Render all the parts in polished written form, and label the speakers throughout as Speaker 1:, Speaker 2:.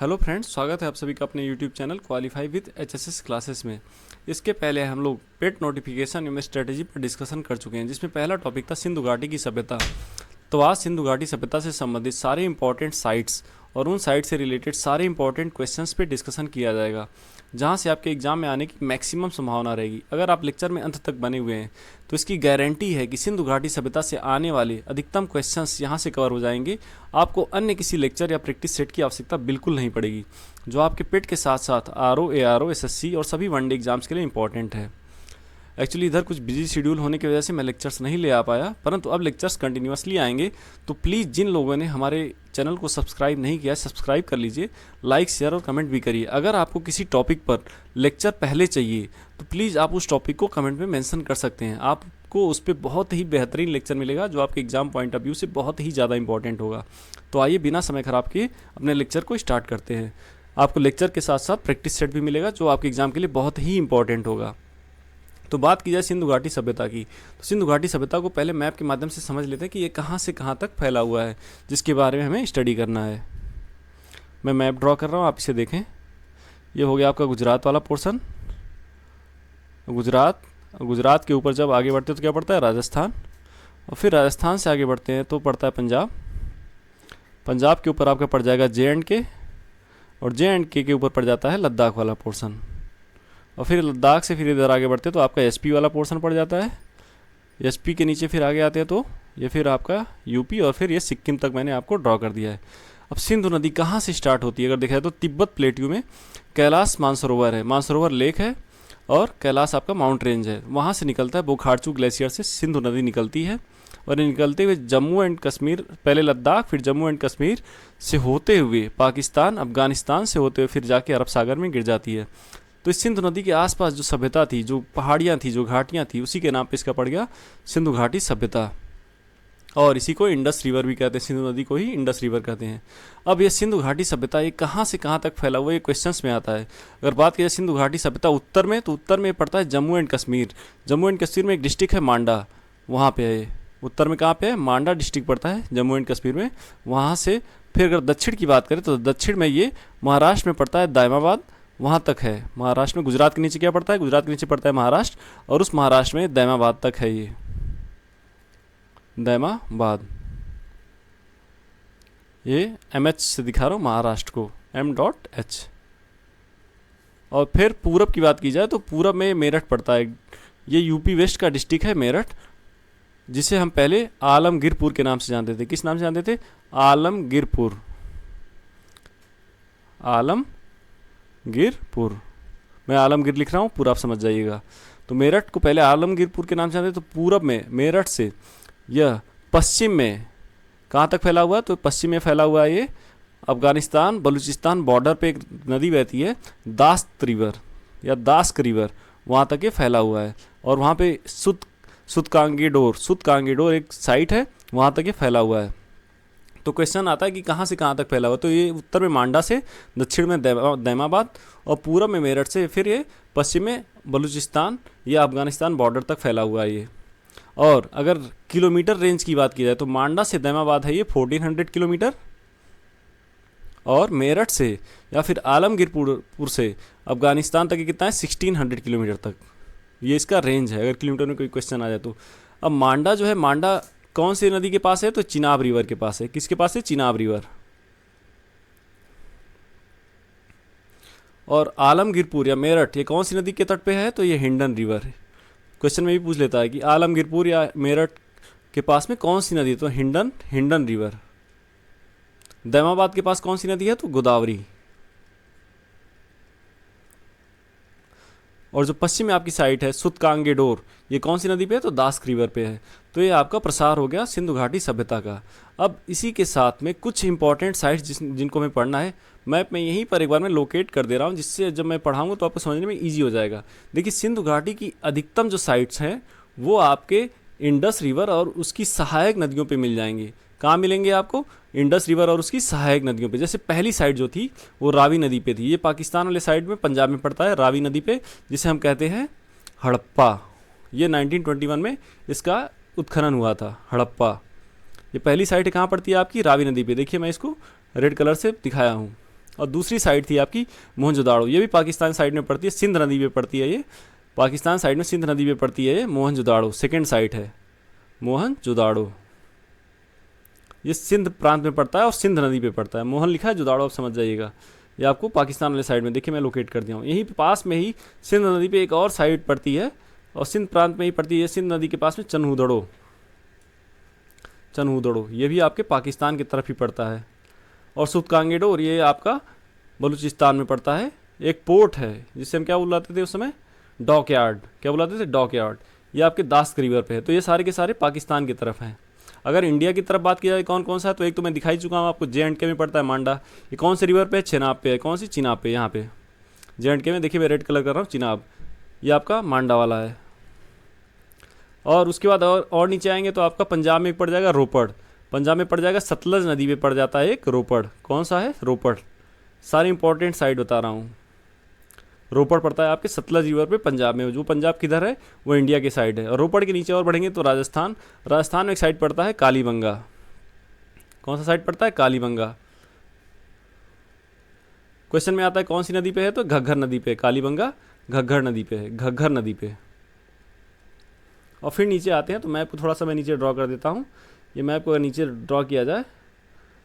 Speaker 1: Hello friends, स्वागत है आप सभी का अपने YouTube channel qualify with HSS classes में। इसके पहले हम लोग पेट नोटिफिकेशन एवं स्ट्रेटजी पर डिस्कशन कर चुके हैं, जिसमें पहला टॉपिक था सिंधु घाटी की सभ्यता। तो आज सिंधु घाटी सभ्यता से संबंधित सारे इंपॉर्टेंट साइट्स और उन साइट से रिलेटेड सारे इंपॉर्टेंट क्वेश्चंस पे डिस्कशन किया जाएगा, जहां से आपके एग्जाम में आने की मैक्सिमम संभावना रहेगी। अगर आप लेक्चर में अंत तक बने हुए हैं तो इसकी गारंटी है कि सिंधु घाटी सभ्यता से आने वाले अधिकतम क्वेश्चंस यहां से कवर हो जाएंगे। आपको अन्य किसी लेक्चर या प्रैक्टिस सेट की आवश्यकता बिल्कुल नहीं पड़ेगी, जो आपके पेट के साथ साथ आरओ, एआरओ, एसएससी और सभी वनडे एग्जाम्स के लिए इंपॉर्टेंट है। एक्चुअली इधर कुछ बिजी शेड्यूल होने की वजह से मैं लेक्चर्स नहीं ले आ पाया, परंतु अब लेक्चर्स कंटिन्यूसली आएंगे। तो प्लीज़ जिन लोगों ने हमारे चैनल को सब्सक्राइब नहीं किया, सब्सक्राइब कर लीजिए, लाइक, शेयर और कमेंट भी करिए। अगर आपको किसी टॉपिक पर लेक्चर पहले चाहिए तो प्लीज़ आप उस टॉपिक को कमेंट में मेंशन कर सकते हैं। आपको उस पर बहुत ही बेहतरीन लेक्चर मिलेगा, जो आपके एग्जाम पॉइंट ऑफ व्यू से बहुत ही ज़्यादा इंपॉर्टेंट होगा। तो आइए बिना समय खराब किए अपने लेक्चर को स्टार्ट करते हैं। आपको लेक्चर के साथ साथ प्रैक्टिस सेट भी मिलेगा, जो आपके एग्जाम के लिए बहुत ही इंपॉर्टेंट होगा। तो बात की जाए सिंधु घाटी सभ्यता की, तो सिंधु घाटी सभ्यता को पहले मैप के माध्यम से समझ लेते हैं कि ये कहाँ से कहाँ तक फैला हुआ है, जिसके बारे में हमें स्टडी करना है। मैं मैप ड्रॉ कर रहा हूँ, आप इसे देखें। ये हो गया आपका गुजरात वाला पोर्शन। गुजरात के ऊपर जब आगे बढ़ते हैं तो क्या पड़ता है? राजस्थान। और फिर राजस्थान से आगे बढ़ते हैं तो पड़ता है पंजाब। पंजाब के ऊपर आपका पड़ जाएगा JNK, और JNK के ऊपर पड़ जाता है लद्दाख वाला पोर्शन। और फिर लद्दाख से फिर इधर आगे बढ़ते हैं तो आपका SP वाला पोर्शन पड़ जाता है। SP के नीचे फिर आगे आते हैं तो ये फिर आपका UP, और फिर ये सिक्किम तक मैंने आपको ड्रॉ कर दिया है। अब सिंधु नदी कहाँ से स्टार्ट होती है अगर देखा जाए तो तिब्बत प्लेट्यू में कैलाश मानसरोवर है, मानसरोवर लेक है, और कैलाश आपका माउंट रेंज है। वहाँ से निकलता है, बोखारचू ग्लेशियर से सिंधु नदी निकलती है, और ये निकलते हुए जम्मू एंड कश्मीर, पहले लद्दाख फिर जम्मू एंड कश्मीर से होते हुए पाकिस्तान, अफगानिस्तान से होते हुए फिर जाके अरब सागर में गिर जाती है। तो इस सिंधु नदी के आसपास जो सभ्यता थी, जो पहाड़ियाँ थी, जो घाटियाँ थी, उसी के नाम पे इसका पड़ गया सिंधु घाटी सभ्यता। और इसी को इंडस रिवर भी कहते हैं, सिंधु नदी को ही इंडस रिवर कहते हैं। अब ये सिंधु घाटी सभ्यता ये कहाँ से कहाँ तक फैला हुआ, ये क्वेश्चंस में आता है। अगर बात करें सिंधु घाटी सभ्यता उत्तर में, तो उत्तर में पड़ता है जम्मू एंड कश्मीर। जम्मू एंड कश्मीर में एक डिस्ट्रिक्ट है मांडा, वहाँ पे है। उत्तर में कहाँ पे है? मांडा डिस्ट्रिक्ट पड़ता है जम्मू एंड कश्मीर में। वहाँ से फिर अगर दक्षिण की बात करें तो दक्षिण में ये महाराष्ट्र में पड़ता है दायमाबाद, वहाँ तक है। महाराष्ट्र में गुजरात के नीचे क्या पड़ता है? गुजरात के नीचे पड़ता है महाराष्ट्र, और उस महाराष्ट्र में दैमाबाद तक है। ये दैमाबाद, ये MH से दिखा रहा हूँ महाराष्ट्र को, M.H। और फिर पूरब की बात की जाए तो पूरब में मेरठ पड़ता है। ये UP वेस्ट का डिस्ट्रिक्ट है मेरठ, जिसे हम पहले आलमगीरपुर के नाम से जानते थे। किस नाम से जानते थे? आलमगीरपुर। आलमगीरपुर, मैं आलमगीर लिख रहा हूँ, पूरा आप समझ जाइएगा। तो मेरठ को पहले आलमगीरपुर के नाम से जानते थे। तो पूरब में मेरठ से यह पश्चिम में कहाँ तक फैला हुआ है? तो पश्चिम में फैला हुआ है ये अफगानिस्तान बलूचिस्तान बॉर्डर पे एक नदी बहती है, दास्त रिवर या दास्क रिवर, वहाँ तक ये फैला हुआ है। और वहाँ पे सुतकांगीडोर एक साइट है, वहाँ तक ये फैला हुआ है। तो क्वेश्चन आता है कि कहाँ से कहाँ तक फैला हुआ, तो ये उत्तर में मांडा से, दक्षिण में दैमाबाद, और पूरब में मेरठ से, फिर ये पश्चिम में बलूचिस्तान या अफगानिस्तान बॉर्डर तक फैला हुआ है ये। और अगर किलोमीटर रेंज की बात की जाए तो मांडा से दैमाबाद है ये 1400 किलोमीटर, और मेरठ से या फिर आलमगीरपुर से अफगानिस्तान तक ये कितना है? 1600 किलोमीटर तक ये इसका रेंज है, अगर किलोमीटर में कोई क्वेश्चन आ जाए तो। अब मांडा जो है, मांडा कौन सी नदी के पास है? तो चिनाब रिवर के पास है। किसके पास है? चिनाब रिवर। और आलमगीरपुर या मेरठ ये कौन सी नदी के तट पे है? तो ये हिंडन रिवर है। क्वेश्चन में भी पूछ लेता है कि आलमगीरपुर या मेरठ के पास में कौन सी नदी है? तो हिंडन रिवर। दैमाबाद के पास कौन सी नदी है? तो गोदावरी। और जो पश्चिम में आपकी साइट है सुतकांगेडोर, ये कौन सी नदी पे है? तो दास्क रिवर पे है। तो ये आपका प्रसार हो गया सिंधु घाटी सभ्यता का। अब इसी के साथ में कुछ इंपॉर्टेंट साइट्स जिनको हमें पढ़ना है, मैप में यहीं पर एक बार मैं लोकेट कर दे रहा हूँ, जिससे जब मैं पढ़ाऊँगा तो आपको समझने में ईजी हो जाएगा। देखिए, सिंधु घाटी की अधिकतम जो साइट्स हैं वो आपके इंडस रिवर और उसकी सहायक नदियों पर मिल जाएंगे। कहाँ मिलेंगे आपको? इंडस रिवर और उसकी सहायक नदियों पे। जैसे पहली साइड जो थी वो रावी नदी पे थी, ये पाकिस्तान वाले साइड में पंजाब में पड़ता है, रावी नदी पे, जिसे हम कहते हैं हड़प्पा। ये 1921 में इसका उत्खनन हुआ था, हड़प्पा। ये पहली साइट कहाँ पड़ती है आपकी? रावी नदी पे। देखिए मैं इसको रेड कलर से दिखाया हूँ। और दूसरी साइड थी आपकी मोहनजोदाड़ो, ये भी पाकिस्तान साइड में पड़ती है, सिंध नदी पे पड़ती है, ये पाकिस्तान साइड में सिंध नदी पे पड़ती है, ये मोहनजोदाड़ो सेकेंड साइट है मोहनजोदाड़ो। ये सिंध प्रांत में पड़ता है और सिंध नदी पे पड़ता है। मोहन लिखा है, जोदाड़ो आप समझ जाइएगा। ये आपको पाकिस्तान वाले साइड में, देखिए मैं लोकेट कर दिया हूँ। यहीं पास में ही सिंध नदी पे एक और साइड पड़ती है और सिंध प्रांत में ही पड़ती है, सिंध नदी के पास में चनहुदड़ो, चनहुदड़ो ये भी आपके पाकिस्तान की तरफ ही पड़ता है। और सुतकांगेडोर ये आपका बलूचिस्तान में पड़ता है। एक पोर्ट है जिसे हम क्या बुलाते थे उस समय, डॉक यार्ड, क्या बुलाते थे, डॉक यार्ड। ये आपके दास्क रिवर पे है। तो ये सारे के सारे पाकिस्तान की तरफ हैं। अगर इंडिया की तरफ बात की जाए कौन कौन सा है, तो एक तो मैं दिखाई चुका हूँ आपको, JNK में पड़ता है मांडा। ये कौन से रिवर पे है, चेनाब पे है। कौन सी, चिनाब पे, यहाँ पे JNK में, देखिए मैं रेड कलर कर रहा हूँ, चिनाब, ये आपका मांडा वाला है। और उसके बाद और नीचे आएंगे तो आपका पंजाब में पड़ जाएगा रोपड़, पंजाब में पड़ जाएगा सतलज नदी में पड़ जाता है एक रोपड़। कौन सा है, रोपड़। सारी इंपॉर्टेंट साइड बता रहा हूँ। रोपड़ पड़ता है आपके सतलज रिवर पे पंजाब में, जो पंजाब किधर है वो इंडिया की साइड है। और रोपड़ के नीचे और बढ़ेंगे तो राजस्थान, राजस्थान में एक साइड पड़ता है कालीबंगा। कौन सा साइड पड़ता है, कालीबंगा। क्वेश्चन में आता है कौन सी नदी पे है, तो घग्घर नदी पे, कालीबंगा घग्घर नदी पे है, घग्घर नदी पे। और फिर नीचे आते हैं तो मैप को थोड़ा सा मैं नीचे ड्रॉ कर देता हूँ। ये मैप को अगर नीचे ड्रॉ किया जाए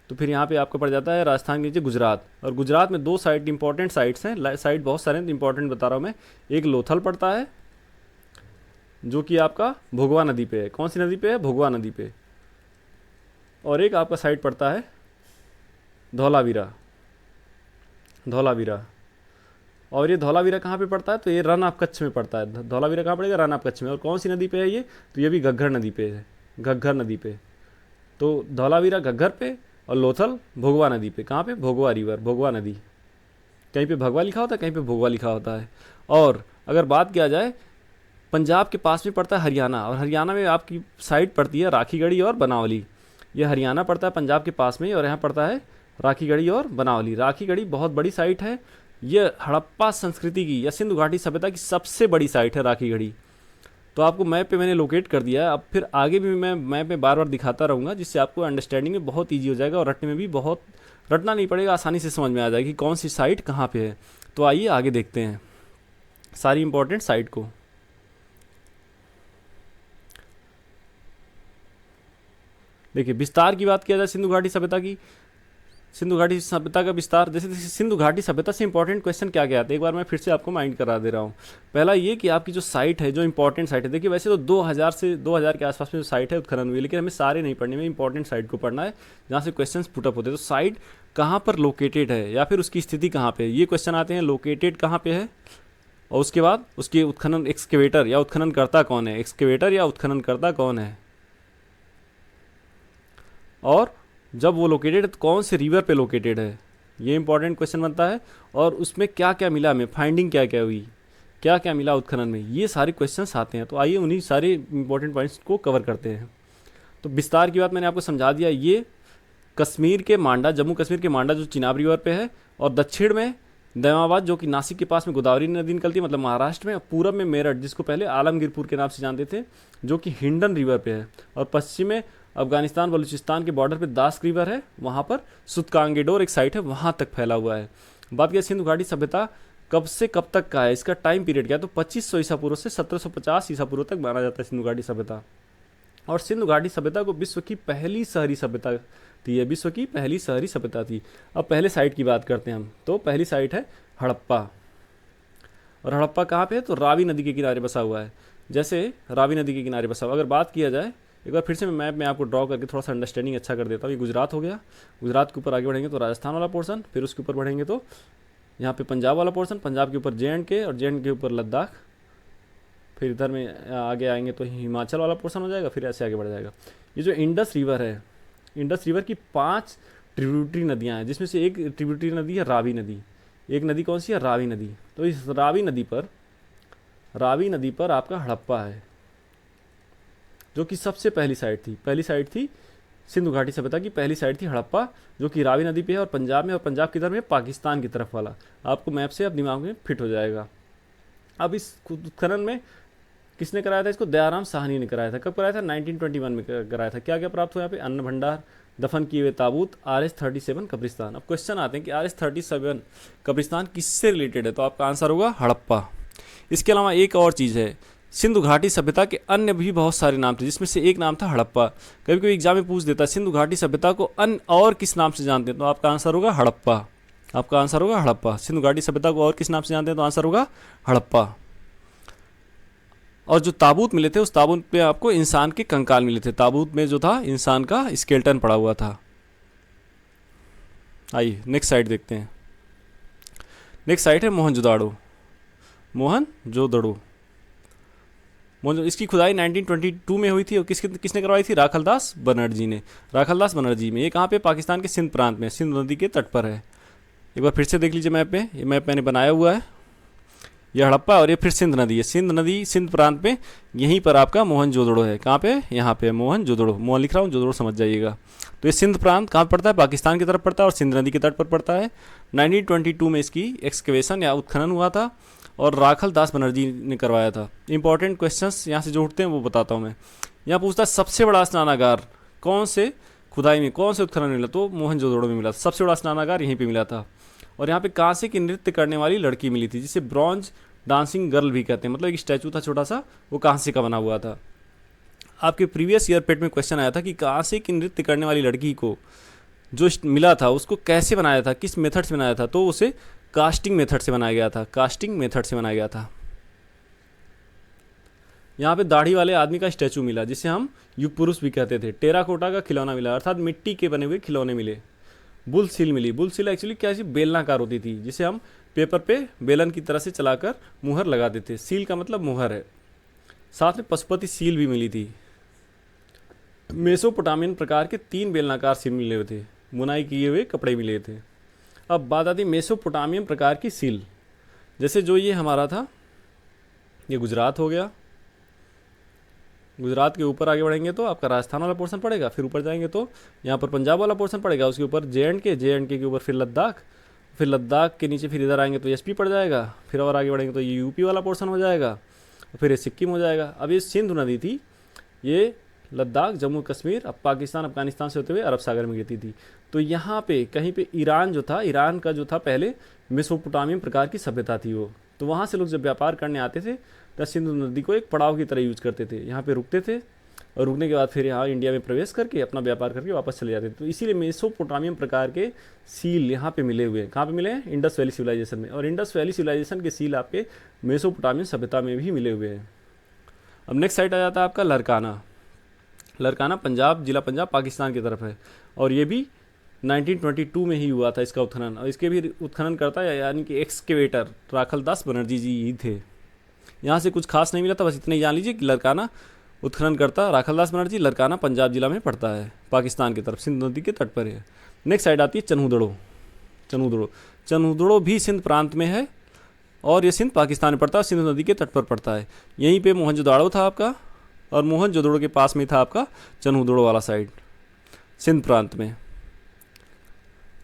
Speaker 1: तो फिर यहाँ पे आपका पड़ जाता है राजस्थान के नीचे गुजरात। और गुजरात में दो साइट इंपॉर्टेंट साइट्स हैं, साइट बहुत सारे इंपॉर्टेंट बता रहा हूँ मैं। एक लोथल पड़ता है जो कि आपका भोगवा नदी पे है। कौन सी नदी पे है, भोगवा नदी पे। और एक आपका साइट पड़ता है धौलावीरा, धौलावीरा। और ये धौलावीरा कहाँ पे पड़ता है, तो ये रन ऑफ कच्छ में पड़ता है। धौलावीरा कहाँ पड़ेगा, रन ऑफ कच्छ में। और कौन सी नदी पे है ये, तो ये भी घग्घर नदी पे है, घग्घर नदी पे। तो धौलावीरा घग्घर पे और लोथल भोगवा नदी पे। कहाँ पे, भोगवा रिवर, भोगवा नदी। कहीं पे भगवा लिखा होता है, कहीं पे भोगवा लिखा होता है। और अगर बात किया जाए पंजाब के पास में पड़ता है हरियाणा, और हरियाणा में आपकी साइड पड़ती है राखीगढ़ी और बनावली। ये हरियाणा पड़ता है पंजाब के पास में ही, और यहाँ पड़ता है राखीगढ़ी और बनावली। राखीगढ़ी बहुत बड़ी साइट है। ये हड़प्पा संस्कृति की या सिंधु घाटी सभ्यता की सबसे बड़ी साइट है राखीगढ़ी। तो आपको मैप पे मैंने लोकेट कर दिया है। अब फिर आगे भी मैं मैप में बार बार दिखाता रहूँगा, जिससे आपको अंडरस्टैंडिंग में बहुत ईजी हो जाएगा और रटने में भी बहुत रटना नहीं पड़ेगा, आसानी से समझ में आ जाएगी कि कौन सी साइट कहाँ पे है। तो आइए आगे देखते हैं सारी इंपॉर्टेंट साइट को। देखिए विस्तार की बात किया जाए सिंधु घाटी सभ्यता की, सिंधु घाटी सभ्यता का विस्तार। जैसे सिंधु घाटी सभ्यता से इंपॉर्टेंट क्वेश्चन क्या क्या आते हैं, एक बार मैं फिर से आपको माइंड करा दे रहा हूँ। पहला ये कि आपकी जो साइट है, जो इंपॉर्टेंट साइट है, देखिए वैसे तो 2000 से 2000 के आसपास में जो साइट है उत्खनन हुई, लेकिन हमें सारे नहीं पढ़ने में, इंपॉर्टेंट साइट को पढ़ना है जहाँ से क्वेश्चन पुटअप होते हैं। तो साइट कहाँ पर लोकेटेड है या फिर उसकी स्थिति कहाँ पे है, ये क्वेश्चन आते हैं। लोकेटेड कहाँ पे है, और उसके बाद उसके उत्खनन, एक्सकेवेटर या उत्खननकर्ता कौन है, एक्सकेवेटर या उत्खननकर्ता कौन है, और जब वो लोकेटेड तो कौन से रिवर पे लोकेटेड है, ये इंपॉर्टेंट क्वेश्चन बनता है। और उसमें क्या क्या मिला हमें, फाइंडिंग क्या क्या हुई, क्या क्या मिला उत्खनन में, ये सारे क्वेश्चंस आते हैं। तो आइए उन्हीं सारे इंपॉर्टेंट पॉइंट्स को कवर करते हैं। तो विस्तार की बात मैंने आपको समझा दिया। ये कश्मीर के मांडा, जम्मू कश्मीर के मांडा जो चिनाब रिवर पे है, और दक्षिण में दैमाबाद जो कि नासिक के पास में गोदावरी नदी निकलती है, मतलब महाराष्ट्र में। पूरब में मेरठ, जिसको पहले आलमगीरपुर के नाम से जानते थे, जो कि हिंडन रिवर पे है। और पश्चिम में अफगानिस्तान बलूचिस्तान के बॉर्डर पे दास्क रिवर है, वहाँ पर सुतकांगेडोर एक साइट है, वहाँ तक फैला हुआ है। बात किया सिंधु घाटी सभ्यता कब से कब तक का है, इसका टाइम पीरियड क्या है, तो 2500 ईसा पूर्व से 1750 ईसा पूर्व तक माना जाता है सिंधु घाटी सभ्यता। और सिंधु घाटी सभ्यता को विश्व की पहली शहरी सभ्यता थी, विश्व की पहली शहरी सभ्यता थी। अब पहले साइट की बात करते हैं हम। तो पहली साइट है हड़प्पा। और हड़प्पा कहाँ पे है, तो रावी नदी के किनारे बसा हुआ है। जैसे रावी नदी के किनारे बसा हुआ, अगर बात किया जाए, एक बार फिर से मैं मैप में आपको ड्रॉ करके थोड़ा सा अंडरस्टैंडिंग अच्छा कर देता हूँ। ये गुजरात हो गया, गुजरात के ऊपर आगे बढ़ेंगे तो राजस्थान वाला पोर्शन, फिर उसके ऊपर बढ़ेंगे तो यहाँ पे पंजाब वाला पोर्शन, पंजाब के ऊपर JNK, और JNK के ऊपर लद्दाख, फिर इधर में आगे आएंगे तो हिमाचल वाला पोर्शन हो जाएगा, फिर ऐसे आगे बढ़ जाएगा। ये जो इंडस रिवर है, इंडस रिवर की 5 ट्रिब्यूटरी नदियाँ हैं, जिसमें से एक ट्रिब्यूटरी नदी है रावी नदी। एक नदी कौन सी है, रावी नदी। तो इस रावी नदी पर आपका हड़प्पा है, जो कि सबसे पहली साइट थी सिंधु घाटी सभ्यता की पहली साइट थी हड़प्पा, जो कि रावी नदी पे है और पंजाब में, और पंजाब किधर में, पाकिस्तान की तरफ वाला। आपको मैप से अब दिमाग में फिट हो जाएगा। अब इस उत्खनन में किसने कराया था इसको, दयाराम साहनी ने कराया था। कब कराया था, 1921 में कराया था। क्या क्या प्राप्त हुआ यहाँ पे, अन्न भंडार, दफन किए हुए ताबूत RH-37 कब्रिस्तान। अब क्वेश्चन आते हैं कि RH-37 कब्रिस्तान किससे रिलेटेड है, तो आपका आंसर होगा हड़प्पा। इसके अलावा एक और चीज़ है, सिंधु घाटी सभ्यता के अन्य भी बहुत सारे नाम थे, जिसमें से एक नाम था हड़प्पा। कभी कभी एग्जाम में पूछ देता है सिंधु घाटी सभ्यता को अन्य और किस नाम से जानते हैं, तो आपका आंसर होगा हड़प्पा। आपका आंसर होगा हड़प्पा। सिंधु घाटी सभ्यता को और किस नाम से जानते हैं, तो आंसर होगा हड़प्पा। और जो ताबूत मिले थे, उस ताबूत पे आपको इंसान के कंकाल मिले थे। ताबूत में जो था इंसान का स्केलेटन पड़ा हुआ था। आइए नेक्स्ट साइट देखते हैं। नेक्स्ट साइट है मोहनजोदाड़ो। मोहनजोदड़ो इसकी खुदाई 1922 में हुई थी और किसने करवाई थी, राखलदास बनर्जी ने। राखलदास बनर्जी में ये कहाँ पे, पाकिस्तान के सिंध प्रांत में, सिंध नदी के तट पर है। एक बार फिर से देख लीजिए मैप में, ये मैप मैंने बनाया हुआ है। ये हड़प्पा और ये फिर सिंध नदी है। सिंध नदी सिंध प्रांत में यहीं पर आपका मोहनजोदड़ो है। कहाँ पे, यहाँ पे मोहनजोदड़ो। मोहन लिख रहा हूँ, जोदड़ो समझ जाइएगा। तो ये सिंध प्रांत कहाँ पड़ता है, पाकिस्तान की तरफ पड़ता है और सिंध नदी के तट पर पड़ता है। 1922 में इसकी एक्सकवेशन या उत्खनन हुआ था और राखलदास बनर्जी ने करवाया था। इंपॉर्टेंट क्वेश्चंस यहाँ से जो उठते हैं वो बताता हूँ मैं। यहाँ पूछता है सबसे बड़ा स्नानागार कौन से खुदाई में, कौन से उत्खनन में मिला, तो मोहनजोदड़ो में मिला। सबसे बड़ा स्नानागार यहीं पे मिला था। और यहाँ पे कांसे की नृत्य करने वाली लड़की मिली थी, जिसे ब्रॉन्ज डांसिंग गर्ल भी कहते हैं। मतलब एक स्टैचू था छोटा सा, वो कांसे का बना हुआ था। आपके प्रीवियस ईयर पेट में क्वेश्चन आया था कि कांसे की नृत्य करने वाली लड़की को जो मिला था उसको कैसे बनाया था, किस मेथड से बनाया था, तो उसे कास्टिंग मेथड से बनाया गया था। कास्टिंग मेथड से बनाया गया था। यहाँ पे दाढ़ी वाले आदमी का स्टैचू मिला, जिसे हम युग पुरुष भी कहते थे। टेराकोटा का खिलौना मिला, अर्थात मिट्टी के बने हुए खिलौने मिले। बुल सील मिली। बुल सील एक्चुअली क्या, बेलनाकार होती थी, जिसे हम पेपर पे बेलन की तरह से चलाकर मुहर लगा देते। सील का मतलब मुहर है। साथ में पशुपति सील भी मिली थी। मेसोपोटामियन प्रकार के 3 बेलनाकार सील मिले हुए थे। बुनाई किए हुए कपड़े मिले थे। अब बात आती मेसोपोटामियन प्रकार की सील, जैसे जो ये हमारा था, ये गुजरात हो गया। गुजरात के ऊपर आगे बढ़ेंगे तो आपका राजस्थान वाला पोर्शन पड़ेगा, फिर ऊपर जाएंगे तो यहाँ पर पंजाब वाला पोर्शन पड़ेगा, उसके ऊपर जे एंड के ऊपर फिर लद्दाख, फिर लद्दाख के नीचे फिर इधर आएंगे तो एसपी पड़ जाएगा, फिर और आगे बढ़ेंगे तो ये यूपी वाला पोर्शन हो जाएगा, फिर ये सिक्किम हो जाएगा। अब ये सिंधु नदी थी, ये लद्दाख, जम्मू कश्मीर, अब पाकिस्तान अफगानिस्तान से होते हुए अरब सागर में गिरती थी। तो यहाँ पे कहीं पे ईरान जो था, ईरान का जो था पहले मेसोपोटामियन प्रकार की सभ्यता थी वो। तो वहाँ से लोग जब व्यापार करने आते थे तो सिंधु नदी को एक पड़ाव की तरह यूज करते थे। यहाँ पे रुकते थे और रुकने के बाद फिर यहाँ इंडिया में प्रवेश करके अपना व्यापार करके वापस चले जाते थे। तो इसीलिए मेसोपोटामियन प्रकार के सील यहाँ पे मिले हुए हैं। कहाँ पे मिले हैं, इंडस वैली सिविलाइजेशन में। और इंडस वैली सिविलाइजेशन के सील आपके मेसोपोटामियन सभ्यता में भी मिले हुए हैं। अब नेक्स्ट साइट आ जाता है आपका लरकाना। लरकाना पंजाब, जिला पंजाब, पाकिस्तान की तरफ है। और ये भी 1922 में ही हुआ था इसका उत्खनन। और इसके भी उत्खनन करता है यानी कि एक्सकेवेटर राखलदास बनर्जी जी ही थे। यहाँ से कुछ खास नहीं मिला था, बस इतना ही जान लीजिए कि लरकाना उत्खनन करता राखलदास बनर्जी। लरकाना पंजाब जिला में पड़ता है, पाकिस्तान की तरफ, सिंध नदी के तट पर है। नेक्स्ट साइड आती है चन्हूदड़ो। चन्हूदड़ो चन्हूदड़ो भी सिंध प्रांत में है और ये सिंध पाकिस्तान में पड़ता है, सिंधु नदी के तट पर पड़ता है। यहीं पे मोहनजोदाड़ो था आपका, और मोहनजोदड़ो के पास में था आपका चन्हूदड़ो वाला साइड, सिंध प्रांत में,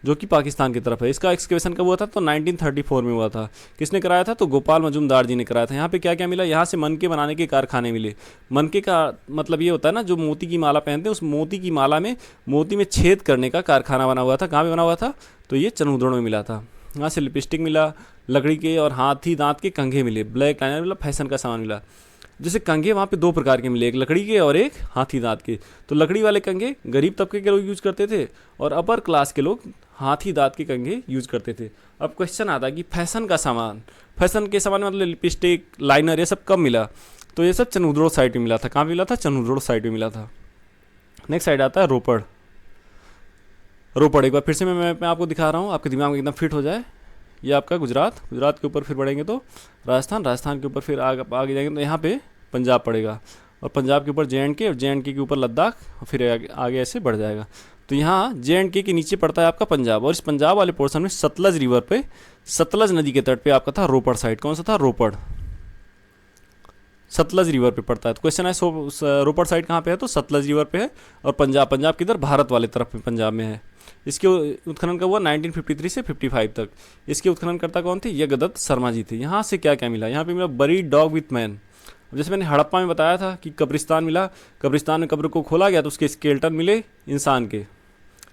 Speaker 1: जो कि पाकिस्तान की तरफ है। इसका एक्सकेवेशन कब हुआ था, तो 1934 में हुआ था। किसने कराया था, तो गोपाल मजूमदार जी ने कराया था। यहाँ पे क्या क्या मिला, यहाँ से मनके बनाने के कारखाने मिले। मनके का मतलब ये होता है ना, जो मोती की माला पहनते हैं, उस मोती की माला में मोती में छेद करने का कारखाना बना हुआ था। कहाँ पे बना हुआ था, तो ये चन्हूदड़ो में मिला था। यहाँ से लिपस्टिक मिला, लकड़ी के और हाथी दांत के कंघे मिले, ब्लैक लाइनर मिला, फैशन का सामान मिला। जैसे कंघे वहाँ पे 2 प्रकार के मिले, एक लकड़ी के और एक हाथी दांत के। तो लकड़ी वाले कंघे गरीब तबके के लोग यूज़ करते थे और अपर क्लास के लोग हाथी दांत के कंघे यूज़ करते थे। अब क्वेश्चन आता है कि फैशन का सामान, फैशन के सामान मतलब लिपस्टिक, लाइनर, ये सब कब मिला, तो ये सब चन्हूदड़ो साइड में मिला था। कहाँ मिला था, चन्हूदड़ो साइड में मिला था। नेक्स्ट साइड आता है रोपड़। रोपड़ एक बार फिर से मैं आपको दिखा रहा हूँ, आपके दिमाग में एकदम फिट हो जाए। ये आपका गुजरात, गुजरात के ऊपर फिर बढ़ेंगे तो राजस्थान, राजस्थान के ऊपर फिर आगे जाएंगे तो यहाँ पे पंजाब पड़ेगा, और पंजाब के ऊपर जे एंड के ऊपर लद्दाख, और फिर आगे ऐसे बढ़ जाएगा। तो यहाँ जे के नीचे पड़ता है आपका पंजाब, और इस पंजाब वाले पोर्शन में सतलज रिवर पे, सतलज नदी के तट पे आपका था रोपड़ साइड। कौन सा था, रोपड़, सतलज रिवर पे पड़ता है। तो क्वेश्चन है रोपड़ साइड कहाँ पे है, तो सतलज रिवर पे है, और पंजाब किधर, भारत वाले तरफ में, पंजाब में है। इसके उत्खनन का हुआ 1953 से 55 तक। इसके उत्खननकर्ता कौन थे, यज्ञदत्त शर्मा जी थे। यहाँ से क्या क्या मिला, यहाँ पे मिला बरीड डॉग विथ मैन। जैसे मैंने हड़प्पा में बताया था कि कब्रिस्तान मिला, कब्रिस्तान में कब्र को खोला गया तो उसके स्केलेटन मिले इंसान के,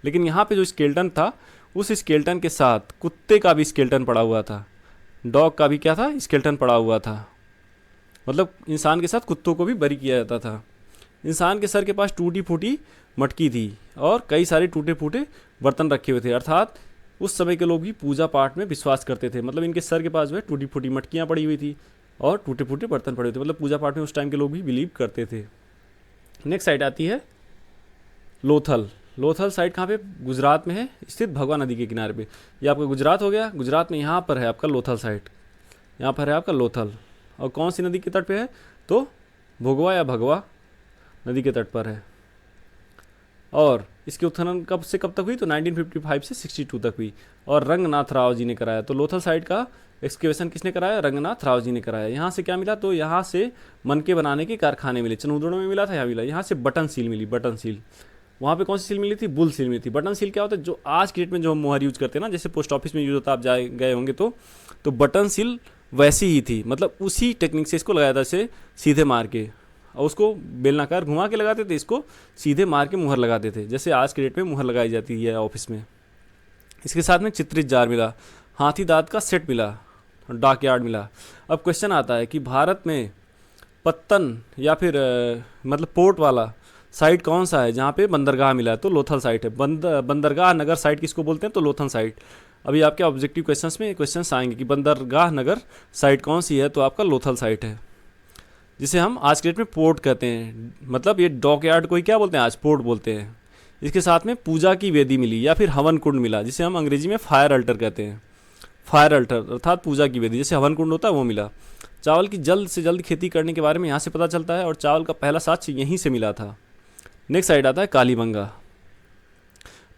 Speaker 1: लेकिन यहाँ पे जो स्केल्टन था उस स्केल्टन के साथ कुत्ते का भी स्केल्टन पड़ा हुआ था, डॉग का भी क्या था, स्केल्टन पड़ा हुआ था। मतलब इंसान के साथ कुत्तों को भी बरी किया जाता था। इंसान के सर के पास टूटी फूटी मटकी थी और कई सारे टूटे फूटे बर्तन रखे हुए थे, अर्थात उस समय के लोग भी पूजा पाठ में विश्वास करते थे। मतलब इनके सर के पास जो है टूटी फूटी मटकियाँ पड़ी हुई थी और टूटे फूटे बर्तन पड़े हुए थे। मतलब पूजा पाठ में उस टाइम के लोग भी बिलीव करते थे। नेक्स्ट साइट आती है लोथल। लोथल साइट कहाँ पे, गुजरात में है, स्थित भगवा नदी के किनारे पे। ये आपका गुजरात हो गया। गुजरात में यहाँ पर है आपका लोथल साइट, यहाँ पर है आपका लोथल। और कौन सी नदी के तट पे है, तो भोगवा या भगवा नदी के तट पर है। और इसकी उत्खनन कब से कब तक हुई, तो 1955 से 62 तक हुई और रंगनाथ राव जी ने कराया। तो लोथल साइट का एक्सकेवेशन किसने कराया, रंगनाथ राव जी ने कराया। यहाँ से क्या मिला, तो यहाँ से मनके बनाने के कारखाने मिले। चनूदड़ों में मिला था, यहाँ मिला। यहाँ से बटन सील मिली, बटन सील। वहाँ पे कौन सी सील मिली थी, बुल सील मिली थी। बटन सील क्या होता है, जो आज की डेट में जो हम मोहर यूज़ करते हैं ना, जैसे पोस्ट ऑफिस में यूज़ होता है, आप जाए गए होंगे तो बटन सील वैसी ही थी। मतलब उसी टेक्निक से इसको लगाया था, इसे सीधे मार के, और उसको बेलनाकार घुमा के लगाते थे, इसको सीधे मार के मुहर लगाते थे, जैसे आज के डेट में मुहर लगाई जाती है ऑफिस में। इसके साथ में चित्रित जार मिला, हाथी दांत का सेट मिला, डाक यार्ड मिला। अब क्वेश्चन आता है कि भारत में पत्तन या फिर मतलब पोर्ट वाला साइट कौन सा है जहाँ पे बंदरगाह मिला है, तो लोथल साइट है। बंदरगाह नगर साइट किसको बोलते हैं, तो लोथल साइट। अभी आपके ऑब्जेक्टिव क्वेश्चंस में क्वेश्चंस आएंगे कि बंदरगाह नगर साइट कौन सी है, तो आपका लोथल साइट है, जिसे हम आज के डेट में पोर्ट कहते हैं। मतलब ये डॉक यार्ड को ही क्या बोलते हैं, आज पोर्ट बोलते हैं। इसके साथ में पूजा की वेदी मिली या फिर हवन कुंड मिला, जिसे हम अंग्रेजी में फायर अल्टर कहते हैं। फायर अल्टर अर्थात पूजा की वेदी, जैसे हवन कुंड होता है, वो मिला। चावल की जल्द से जल्द खेती करने के बारे में यहाँ से पता चलता है और चावल का पहला साक्ष्य यहीं से मिला था। नेक्स्ट साइड आता है कालीबंगा।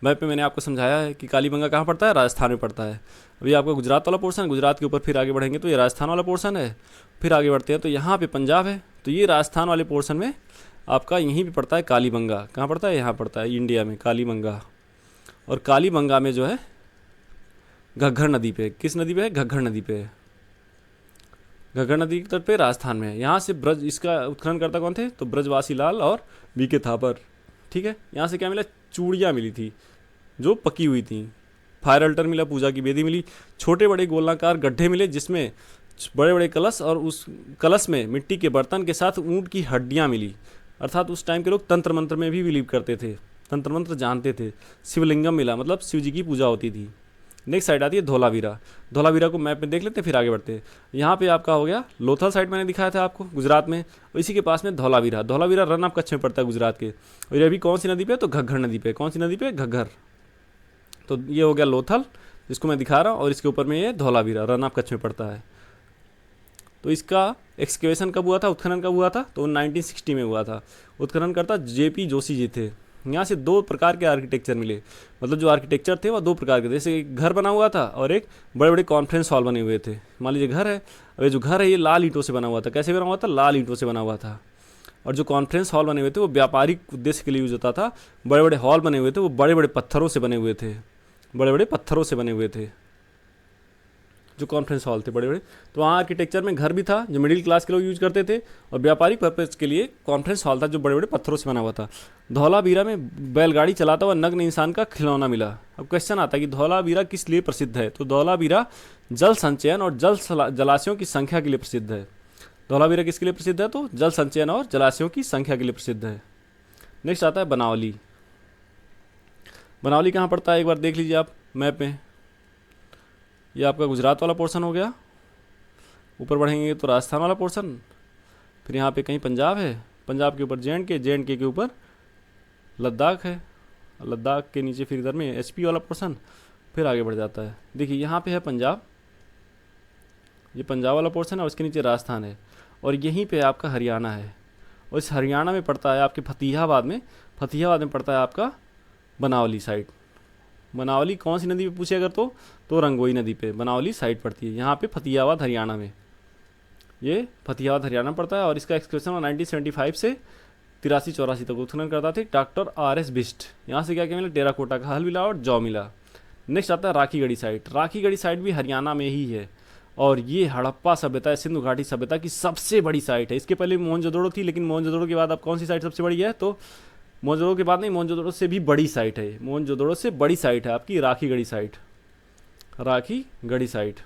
Speaker 1: मैप पे मैंने आपको समझाया है कि कालीबंगा कहाँ पड़ता है, राजस्थान में पड़ता है। अभी आपका गुजरात वाला पोर्शन, गुजरात के ऊपर फिर आगे बढ़ेंगे तो ये राजस्थान वाला पोर्शन है। फिर आगे बढ़ते हैं तो यहाँ पे पंजाब है, तो ये राजस्थान वाले पोर्शन में आपका यहीं पे पड़ता है कालीबंगा। कहाँ पड़ता है, यहाँ पड़ता है इंडिया में कालीबंगा। और कालीबंगा में जो है घग्गर नदी पे, किस नदी पे है, घग्गर नदी पे है। घग्गर नदी के तट पे राजस्थान में है। यहाँ से ब्रज, इसका उत्खनन करता कौन थे, तो ब्रजवासी लाल और बीके थापर। ठीक है, यहाँ से क्या मिला, चूड़ियाँ मिली थी जो पकी हुई थी। फायर अल्टर मिला, पूजा की वेदी मिली, छोटे बड़े गोलाकार गड्ढे मिले जिसमें बड़े बड़े कलश और उस कलश में मिट्टी के बर्तन के साथ ऊँट की हड्डियाँ मिली। अर्थात उस टाइम के लोग तंत्र मंत्र में भी बिलीव करते थे, तंत्र मंत्र जानते थे। शिवलिंगम मिला, मतलब शिव जी की पूजा होती थी। नेक्स्ट साइड आती है धौलावीरा। धौलावीरा को मैप में देख लेते हैं, फिर आगे बढ़ते हैं। यहाँ पे आपका हो गया लोथल साइड, मैंने दिखाया था आपको गुजरात में, और इसी के पास में धौलावीरा। धौलावीरा रन ऑफ कच्छ में पड़ता है गुजरात के। और ये अभी कौन सी नदी पे है, तो घग्गर नदी पे। कौन सी नदी पे, घग्गर। तो ये हो गया लोथल जिसको मैं दिखा रहा हूँ, और इसके ऊपर में ये धौलावीरा रन ऑफ कच्छ में पड़ता है। तो इसका एक्सकेवेशन कब हुआ था, उत्खनन कब हुआ था, तो 1960 में हुआ था। उत्खनन करता JP जोशी जी थे। यहाँ से दो प्रकार के आर्किटेक्चर मिले, मतलब जो आर्किटेक्चर थे वो दो प्रकार के थे। जैसे एक घर बना हुआ था और एक बड़े बड़े कॉन्फ्रेंस हॉल बने हुए थे। मान लीजिए घर है, और ये जो घर है ये लाल ईंटों से बना हुआ था। कैसे बना हुआ था, लाल ईंटों से बना हुआ था। और जो कॉन्फ्रेंस हॉल बने हुए थे वो व्यापारिक उद्देश्य के लिए यूज होता था। बड़े बड़े हॉल बने हुए थे वो बड़े बड़े पत्थरों से बने हुए थे, बड़े बड़े पत्थरों से बने हुए थे जो कॉन्फ्रेंस हॉल थे बड़े बड़े। तो वहाँ आर्किटेक्चर में घर भी था जो मिडिल क्लास के लोग यूज करते थे, और व्यापारिक पर्पज़ के लिए कॉन्फ्रेंस हॉल था जो बड़े बड़े पत्थरों से बना हुआ था। धौलावीरा में बैलगाड़ी चलाता हुआ नग्न इंसान का खिलौना मिला। अब क्वेश्चन आता है कि धौलावीरा किस लिए प्रसिद्ध है, तो धौलावीरा जल संचयन और जलाशयों की संख्या के लिए प्रसिद्ध है। धौलावीरा किसके लिए प्रसिद्ध है, तो जल संचयन और जलाशयों की संख्या के लिए प्रसिद्ध है। नेक्स्ट आता है बनावली। बनावली कहाँ पड़ता है, एक बार देख लीजिए आप मैप में। ये आपका गुजरात वाला पोर्शन हो गया। ऊपर बढ़ेंगे तो राजस्थान वाला पोर्शन, फिर यहाँ पे कहीं पंजाब है, पंजाब के ऊपर जे.एंड.के के ऊपर लद्दाख है, लद्दाख के नीचे फिर इधर में HP वाला पोर्शन, फिर आगे बढ़ जाता है। देखिए यहाँ पे है पंजाब, ये पंजाब वाला पोर्शन है, और इसके नीचे राजस्थान है, और यहीं पे आपका हरियाणा है। और इस हरियाणा में पड़ता है आपके फतेहाबाद में पड़ता है आपका बनावली साइड। बनावली कौन सी नदी पे पूछे अगर तो रंगोई नदी पे बनावली साइड पड़ती है। यहाँ पे फतेहाबाद हरियाणा में, ये फतेहाबाद हरियाणा पड़ता है। और इसका एक्सकेवेशन 1975 से 83-84 तक उत्खनन करता थे डॉक्टर RS बिस्ट। यहाँ से क्या क्या मिला, टेराकोटा का हल मिला और जौ मिला। नेक्स्ट आता है राखीगढ़ी साइट। राखीगढ़ी साइट भी हरियाणा में ही है, और ये हड़प्पा सभ्यता, सिंधु घाटी सभ्यता की सबसे बड़ी साइट है। इसके पहले मोहनजोदड़ो थी, लेकिन मोहनजोदड़ो के बाद अब कौन सी साइट सबसे बड़ी है, तो मोहनजोदड़ो के बाद नहीं, मोहनजोदड़ो से भी बड़ी साइट है, मोहनजोदड़ो से बड़ी साइट है आपकी राखीगढ़ी साइट, राखीगढ़ी साइट।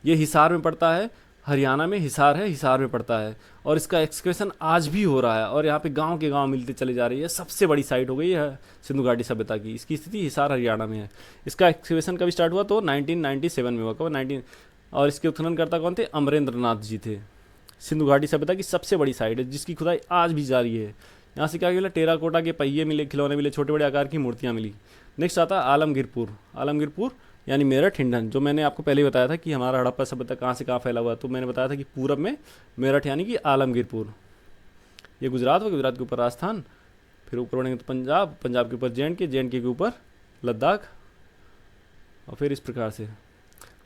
Speaker 1: ये हिसार में पड़ता है, हरियाणा में हिसार है, हिसार में पड़ता है, और इसका एक्सकवेशन आज भी हो रहा है और यहाँ पे गांव के गांव मिलते चले जा रही है। सबसे बड़ी साइट हो गई है सिंधु घाटी सभ्यता की। इसकी स्थिति हिसार हरियाणा में है। इसका एक्सकवेशन कब स्टार्ट हुआ? तो 1997 में हुआ। कब? 19। और इसके उत्खननकर्ता कौन थे? अमरेंद्र नाथ जी थे। सिंधु घाटी सभ्यता की सबसे बड़ी साइट है जिसकी खुदाई आज भी जारी है। यहाँ से क्या मिला? टेराकोटा के पहिए मिले, खिलौने मिले, छोटे बड़े आकार की मूर्तियाँ मिली। नेक्स्ट आता है आलमगीरपुर। आलमगीरपुर यानी मेरठ, हिंडन, जो मैंने आपको पहले ही बताया था कि हमारा हड़प्पा सभ्यता कहाँ से कहाँ फैला हुआ है। तो मैंने बताया था कि पूरब में मेरठ यानी कि आलमगीरपुर। ये गुजरात व गुजरात के ऊपर राजस्थान, फिर ऊपर बढ़ेंगे तो पंजाब, पंजाब के ऊपर जे एंड के ऊपर लद्दाख, और फिर इस प्रकार से।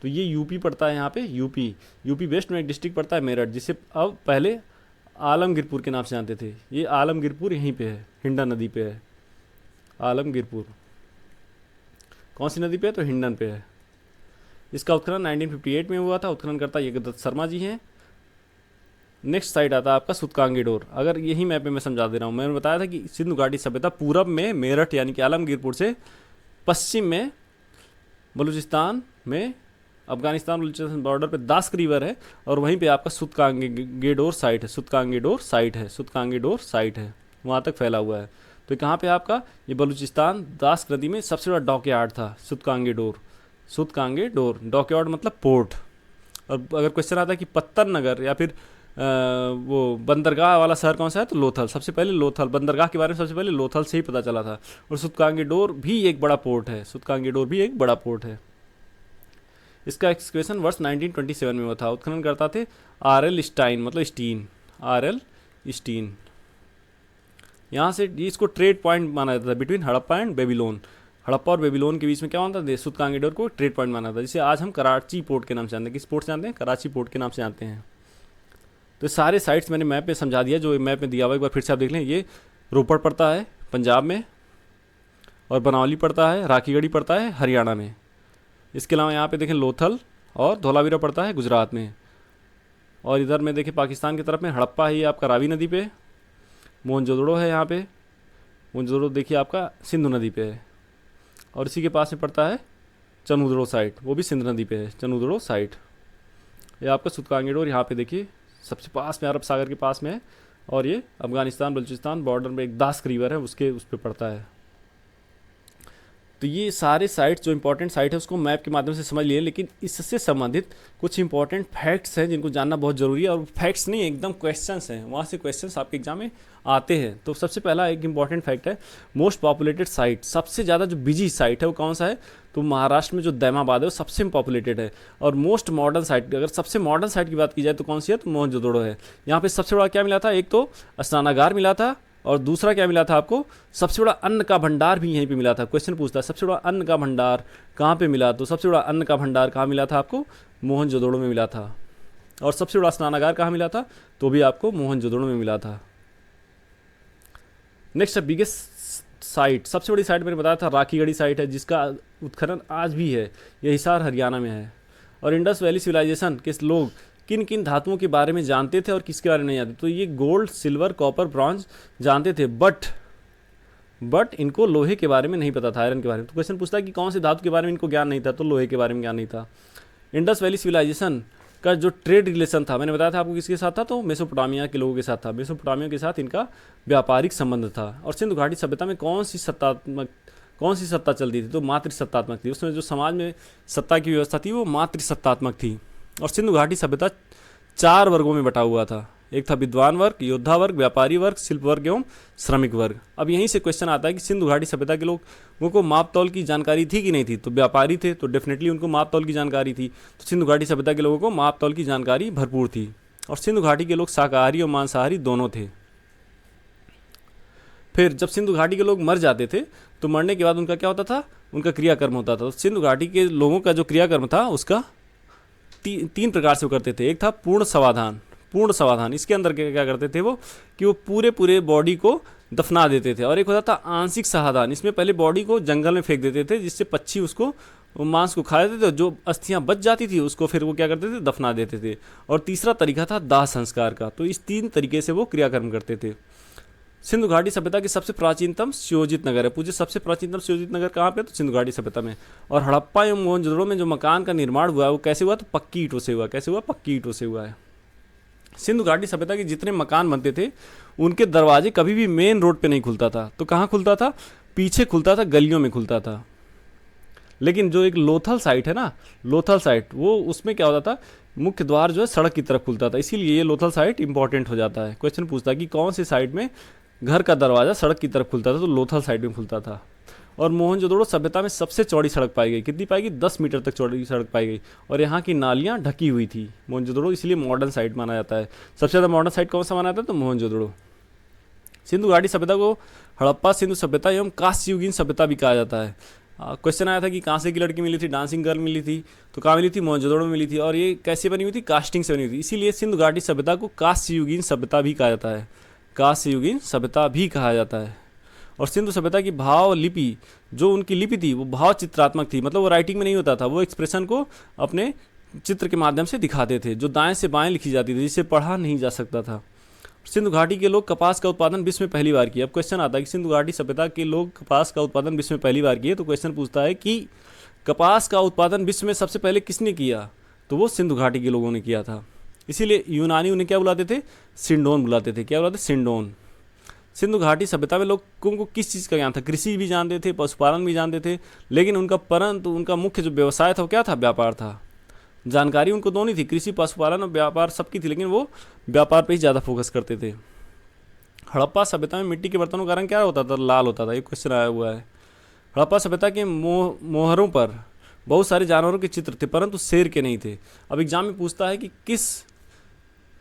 Speaker 1: तो ये यूपी पड़ता है यहाँ पे, यूपी वेस्ट में एक डिस्ट्रिक्ट पड़ता है मेरठ, जिसे अब पहले आलमगीरपुर के नाम से जानते थे। ये आलमगीरपुर यहीं पे है, हिंडन नदी पे है आलमगीरपुर। कौन सी नदी पे है? तो हिंडन पे है। इसका उत्खनन 1958 में हुआ था। उत्खननकर्ता यज्ञदत्त शर्मा जी हैं। नेक्स्ट साइड आता है आपका सुतकांगी डोर। अगर यही मैप में मैं समझा दे रहा हूँ, मैंने बताया था कि सिंधु घाटी सभ्यता पूरब में मेरठ यानी कि आलमगीरपुर से, पश्चिम में बलूचिस्तान में अफगानिस्तान बलूचिस्तान बॉर्डर पे दास्क रिवर है, और वहीं पे आपका सुतकांगी डोर साइट है, सुतकांगी डोर साइट है, सुतकांगी डोर साइट है, वहाँ तक फैला हुआ है। तो कहाँ पे आपका? ये बलूचिस्तान दास्क नदी में सबसे बड़ा डॉकयार्ड था सुतकांगी डोर। सुतकांगी डोर, डॉकयार्ड मतलब पोर्ट। और अगर क्वेश्चन आता है कि पत्तन नगर या फिर वो बंदरगाह वाला शहर कौन सा है? तो लोथल। सबसे पहले लोथल, बंदरगाह के बारे में सबसे पहले लोथल से ही पता चला था। और सुतकांगी डोर भी एक बड़ा पोर्ट है, सुतकांगी डोर भी एक बड़ा पोर्ट है। इसका एक्सकवेशन वर्ष 1927 में हुआ था। उत्खनन करता थे R.L. स्टाइन, मतलब स्टीन, R.L. स्टीन। यहाँ से इसको ट्रेड पॉइंट माना जाता था between Harappa and Babylon. Harappa और बेबीलोन के बीच में क्या होता था? सुतकांगी डोर को ट्रेड पॉइंट माना था, जिसे आज हम कराची पोर्ट के नाम से जानते हैं। किस पोर्ट से जानते हैं? कराची पोर्ट के नाम से जानते हैं। तो सारे साइट्स मैंने मैप में समझा दिया, जो मैप में दिया हुआ, एक बार फिर से आप देख लें। ये रोपड़ पड़ता है पंजाब में, और बनावली पड़ता है, राखीगढ़ी पड़ता है हरियाणा में। इसके अलावा यहाँ पे देखें लोथल और धौलावीरा पड़ता है गुजरात में। और इधर में देखें पाकिस्तान की तरफ में हड़प्पा है, ये आपका रावी नदी पे। मोहनजोदड़ो है यहाँ पे, मोहनजोदड़ो देखिए आपका सिंधु नदी पे है। और इसी के पास में पड़ता है चनूदड़ो साइट, वो भी सिंधु नदी पे है, चनूदड़ो साइट। ये आपका सुतकांगी डोर यहाँ पे देखिए सबसे पास में, अरब सागर के पास में है। और ये अफगानिस्तान बलूचिस्तान बॉर्डर में एक दास्क रिवर है, उसके उस पर पड़ता है। तो ये सारे साइट्स जो इंपॉर्टेंट साइट है उसको मैप के माध्यम से समझ लिए, लेकिन इससे संबंधित कुछ इंपॉर्टेंट फैक्ट्स हैं जिनको जानना बहुत ज़रूरी है। और फैक्ट्स नहीं, एकदम क्वेश्चंस हैं, वहाँ से क्वेश्चंस आपके एग्जाम में आते हैं। तो सबसे पहला एक इंपॉर्टेंट फैक्ट है, मोस्ट पॉपुलेटेड साइट, सबसे ज़्यादा जो बिजी साइट है वो कौन सा है? तो महाराष्ट्र में जो दैमाबाद है वो सबसे पॉपुलेटेड है। और मोस्ट मॉडर्न साइट, अगर सबसे मॉडर्न साइट की बात की जाए तो कौन सी है? तो मोहनजोदड़ो है। यहाँ पे सबसे बड़ा क्या मिला था? एक तो स्नानागार मिला था, और दूसरा क्या मिला था आपको? सबसे बड़ा अन्न का भंडार भी यहीं पे मिला था। क्वेश्चन पूछता है सबसे बड़ा अन्न का भंडार कहाँ पे मिला? तो सबसे बड़ा अन्न का भंडार कहाँ मिला था आपको? मोहनजोदड़ो में मिला था। और सबसे बड़ा स्नानागार कहाँ मिला था? तो भी आपको मोहनजोदड़ो में मिला था। नेक्स्ट है बिगेस्ट साइट, सबसे बड़ी साइट मैंने बताया था राखीगढ़ी साइट है, जिसका उत्खनन आज भी है। यह हिसार हरियाणा में है। और इंडस वैली सिविलाइजेशन के लोग किन किन धातुओं के बारे में जानते थे और किसके बारे में नहीं जानते? तो ये गोल्ड, सिल्वर, कॉपर, ब्रॉन्ज जानते थे, बट इनको लोहे के बारे में नहीं पता था, आयरन के बारे में। तो क्वेश्चन पूछता है कि कौन से धातु के बारे में इनको ज्ञान नहीं था? तो लोहे के बारे में ज्ञान नहीं था। इंडस वैली सिविलाइजेशन का जो ट्रेड रिलेशन था, मैंने बताया था आपको किसके साथ था? तो मेसोपोटामिया के लोगों के साथ था। मेसोपोटामिया के साथ इनका व्यापारिक संबंध था। और सिंधु घाटी सभ्यता में कौन सी सत्ता चलती थी? तो मातृसत्तात्मक थी। उसमें जो समाज में सत्ता की व्यवस्था थी वो मातृसत्तात्मक थी। और सिंधु घाटी सभ्यता 4 वर्गों में बटा हुआ था। एक था विद्वान वर्ग, योद्धा वर्ग, व्यापारी वर्ग, शिल्प वर्ग एवं श्रमिक वर्ग। अब यहीं से क्वेश्चन आता है कि सिंधु घाटी सभ्यता के लोगों को माप तौल की जानकारी थी कि नहीं थी? तो व्यापारी थे तो डेफिनेटली उनको माप तौल की जानकारी थी। तो सिंधु घाटी सभ्यता के लोगों को माप तौल की जानकारी भरपूर थी। और सिंधु घाटी के लोग शाकाहारी और मांसाहारी दोनों थे। फिर जब सिंधु घाटी के लोग मर जाते थे तो मरने के बाद उनका क्या होता था? उनका क्रियाकर्म होता था। तो सिंधु घाटी के लोगों का जो क्रियाकर्म था उसका 3 प्रकार से वो करते थे। एक था पूर्ण समाधान। इसके अंदर क्या करते थे वो? कि वो पूरे बॉडी को दफना देते थे। और एक होता था आंशिक समाधान। इसमें पहले बॉडी को जंगल में फेंक देते थे, जिससे पक्षी उसको मांस को खा देते थे। जो अस्थियां बच जाती थी उसको फिर वो क्या करते थे? दफना देते थे। और तीसरा तरीका था दाह संस्कार का। तो इस 3 तरीके से वो क्रियाकर्म करते थे। सिंधु घाटी सभ्यता की सबसे प्राचीनतम सुयोजित नगर है। पूछे सबसे प्राचीनतम सुयोजित नगर कहाँ पे, तो सिंधु घाटी सभ्यता में। और हड़प्पा एवं मोहनजोदड़ो में जो मकान का निर्माण हुआ है वो कैसे हुआ, तो पक्की ईंटों से हुआ। कैसे हुआ, पक्की ईंटों से हुआ है। सिंधु घाटी सभ्यता के जितने मकान बनते थे उनके दरवाजे कभी भी मेन रोड पे नहीं खुलता था, तो कहाँ खुलता था, पीछे खुलता था, गलियों में खुलता था। लेकिन जो एक लोथल साइट है ना, लोथल साइट, वो उसमें क्या होता था, मुख्य द्वार जो है सड़क की तरफ खुलता था। इसीलिए ये लोथल साइट इंपॉर्टेंट हो जाता है। क्वेश्चन पूछता है कि कौन सी साइड में घर का दरवाज़ा सड़क की तरफ खुलता था, तो लोथल साइड में खुलता था। और मोहनजोदड़ो सभ्यता में सबसे चौड़ी सड़क पाई गई। कितनी पाई गई, 10 मीटर तक चौड़ी सड़क पाई गई। और यहाँ की नालियाँ ढकी हुई थी मोहनजोदड़ो, इसलिए मॉडर्न साइट माना जाता है। सबसे ज़्यादा मॉडर्न साइट कौन सा माना जाता है, तो मोहनजोदड़ो। सिंधु घाटी सभ्यता को हड़प्पा सिंधु सभ्यता एवं कांस्ययुगीन सभ्यता भी कहा जाता है। क्वेश्चन आया था कि कहाँ से की लड़की मिली थी, डांसिंग गर्ल मिली थी, तो कहाँ मिली थी, मोहनजोदड़ो में मिली थी। और ये कैसे बनी हुई थी, कास्टिंग से बनी हुई थी। इसीलिए सिंधु घाटी सभ्यता को कांस्ययुगीन सभ्यता भी कहा जाता है। कांस्ययुगीन सभ्यता भी कहा जाता है। और सिंधु सभ्यता की भाव लिपि, जो उनकी लिपि थी वो भाव चित्रात्मक थी, मतलब वो राइटिंग में नहीं होता था, वो एक्सप्रेशन को अपने चित्र के माध्यम से दिखाते थे, जो दाएं से बाएं लिखी जाती थी, जिसे पढ़ा नहीं जा सकता था। सिंधु घाटी के लोग कपास का उत्पादन विश्व में पहली बार किया। अब क्वेश्चन आता है कि सिंधु घाटी सभ्यता के लोग कपास का उत्पादन विश्व में पहली बार किए, तो क्वेश्चन पूछता है कि कपास का उत्पादन विश्व में सबसे पहले किसने किया, तो वो सिंधु घाटी के लोगों ने किया था। इसीलिए यूनानी उन्हें क्या बुलाते थे, सिंडोन बुलाते थे। क्या बुलाते, सिंडोन। सिंधु घाटी सभ्यता में लोग को किस चीज़ का ज्ञान था, कृषि भी जानते थे, पशुपालन भी जानते थे, लेकिन उनका मुख्य जो व्यवसाय था वो क्या था, व्यापार था। जानकारी उनको दोनों थी, कृषि पशुपालन और व्यापार सबकी थी, लेकिन वो व्यापार पे ही ज़्यादा फोकस करते थे। हड़प्पा सभ्यता में मिट्टी के बर्तनों का रंग क्या होता था, लाल होता था। ये क्वेश्चन आया हुआ है। हड़प्पा सभ्यता के मोहरों पर बहुत सारे जानवरों के चित्र थे, परंतु शेर के नहीं थे। अब एग्जाम में पूछता है कि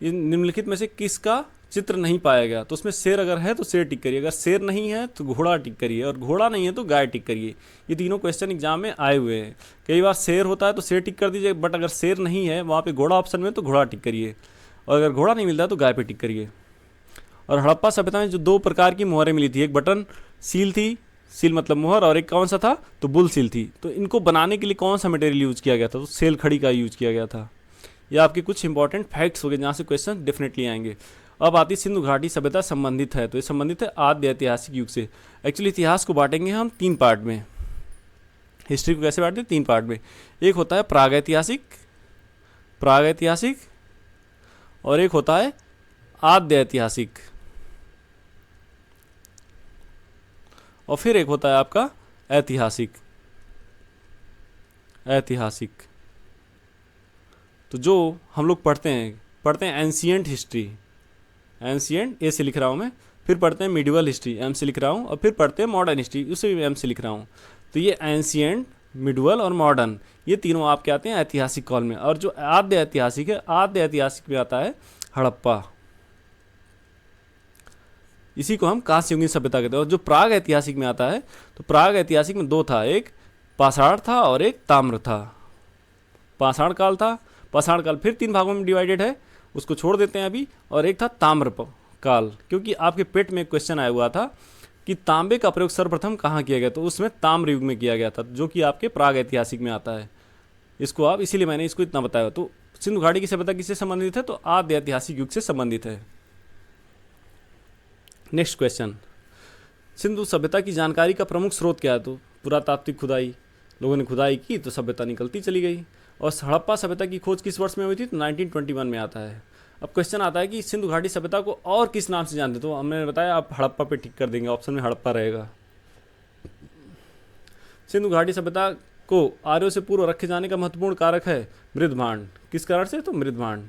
Speaker 1: निम्नलिखित में से किसका चित्र नहीं पाया गया, तो उसमें शेर अगर है तो शेर टिक करिए, अगर शेर नहीं है तो घोड़ा टिक करिए, और घोड़ा नहीं है तो गाय टिक करिए। ये तीनों क्वेश्चन एग्जाम में आए हुए हैं। कई बार शेर होता है तो शेर टिक कर दीजिए, बट अगर शेर नहीं है वहाँ पे घोड़ा ऑप्शन में तो घोड़ा टिक करिए, और अगर घोड़ा नहीं मिलता है तो गाय पे टिक करिए। और हड़प्पा सभ्यता में जो 2 प्रकार की मोहरें मिली थी, एक बटन सील थी, सील मतलब मोहर, और एक कौन सा था, तो बुल सील थी। तो इनको बनाने के लिए कौन सा मटेरियल यूज किया गया था, तो सेल खड़ी का यूज किया गया था। ये आपके कुछ इंपॉर्टेंट फैक्ट्स हो गए जहाँ से क्वेश्चन डेफिनेटली आएंगे। अब आती सिंधु घाटी सभ्यता संबंधित है, तो ये संबंधित है आद्य ऐतिहासिक युग से। एक्चुअली इतिहास को बांटेंगे हम 3 पार्ट में। हिस्ट्री को कैसे बांटते हैं, 3 पार्ट में। एक होता है प्रागैतिहासिक, और एक होता है आद्य ऐतिहासिक, और फिर एक होता है आपका ऐतिहासिक। तो जो हम लोग पढ़ते हैं एंशिएंट हिस्ट्री, एंशिएंट ए से लिख रहा हूँ मैं, फिर पढ़ते हैं मिडिवल हिस्ट्री, एम से लिख रहा हूँ, और फिर पढ़ते हैं मॉडर्न हिस्ट्री, उसे भी एम से लिख रहा हूँ। तो ये एंशिएंट, मिडिवल और मॉडर्न, ये तीनों आपके आते हैं ऐतिहासिक कॉल में। और जो आद्य ऐतिहासिक है, आद्य ऐतिहासिक में आता है हड़प्पा, इसी को हम कांस्ययुगीन सभ्यता कहते हैं। और जो प्राग ऐतिहासिक में आता है, तो प्राग ऐतिहासिक में 2 था, एक पाषाण था और एक ताम्र था। पाषाण काल था, पाषाण काल फिर 3 भागों में डिवाइडेड है, उसको छोड़ देते हैं अभी। और एक था ताम्र काल, क्योंकि आपके पेट में एक क्वेश्चन आया हुआ था कि तांबे का प्रयोग सर्वप्रथम कहाँ किया गया, तो उसमें ताम्र युग में किया गया था, जो कि आपके प्राग ऐतिहासिक में आता है। इसको आप, इसीलिए मैंने इसको इतना बताया। तो सिंधु घाटी की सभ्यता किससे संबंधित है, तो आद्य ऐतिहासिक युग से संबंधित है। नेक्स्ट क्वेश्चन, सिंधु सभ्यता की जानकारी का प्रमुख स्रोत क्या है, तो पुरातात्विक खुदाई, लोगों ने खुदाई की तो सभ्यता निकलती चली गई। और हड़प्पा सभ्यता की खोज किस वर्ष में हुई थी, तो 1921 में आता है। अब क्वेश्चन आता है कि सिंधु घाटी सभ्यता को और किस नाम से जानते, तो हमने बताया आप हड़प्पा पे टिक कर देंगे, ऑप्शन में हड़प्पा रहेगा। सिंधु घाटी सभ्यता को आर्यों से पूर्व रखे जाने का महत्वपूर्ण कारक है मृदभांड। किस कारण से, तो मृदभांड।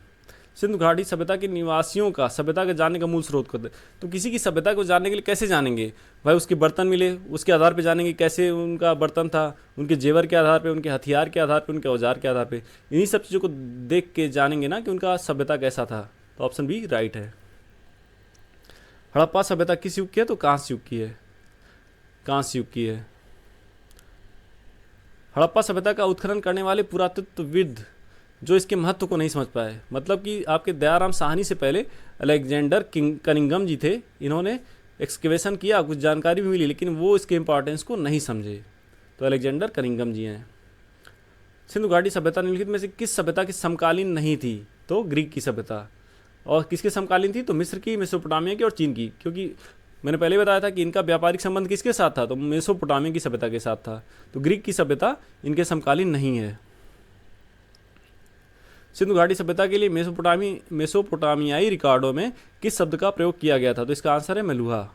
Speaker 1: सिंधु घाटी सभ्यता के निवासियों का सभ्यता के जानने का मूल स्रोत करते। तो किसी की सभ्यता को जानने के लिए कैसे जानेंगे भाई, उसके बर्तन मिले उसके आधार पे जानेंगे कैसे उनका बर्तन था, उनके जेवर के आधार पे, उनके हथियार के आधार पे, उनके औजार के आधार पे, इन्हीं सब चीज़ों को देख के जानेंगे ना कि उनका सभ्यता कैसा था। तो ऑप्शन बी राइट है। हड़प्पा सभ्यता किस युग की है, तो कांस्य युग की है, कांस्य युग की है। हड़प्पा सभ्यता का उत्खनन करने वाले पुरातत्वविद जो इसके महत्व को नहीं समझ पाए, मतलब कि आपके दयाराम साहनी से पहले अलेक्जेंडर कनिंघम जी थे, इन्होंने एक्सकेवेशन किया, कुछ जानकारी भी मिली, लेकिन वो इसके इंपॉर्टेंस को नहीं समझे। तो अलेक्जेंडर कनिंघम जी हैं। सिंधु घाटी सभ्यता निम्नलिखित में से किस सभ्यता की समकालीन नहीं थी, तो ग्रीक की सभ्यता। और किसके समकालीन थी, तो मिस्र की, मेसोपोटामिया की और चीन की, क्योंकि मैंने पहले बताया था कि इनका व्यापारिक संबंध किसके साथ था, तो मेसोपोटामिया की सभ्यता के साथ था। तो ग्रीक की सभ्यता इनके समकालीन नहीं है। सिंधु घाटी सभ्यता के लिए मेसोपोटामियाई रिकॉर्डों में किस शब्द का प्रयोग किया गया था, तो इसका आंसर है मेलुहा।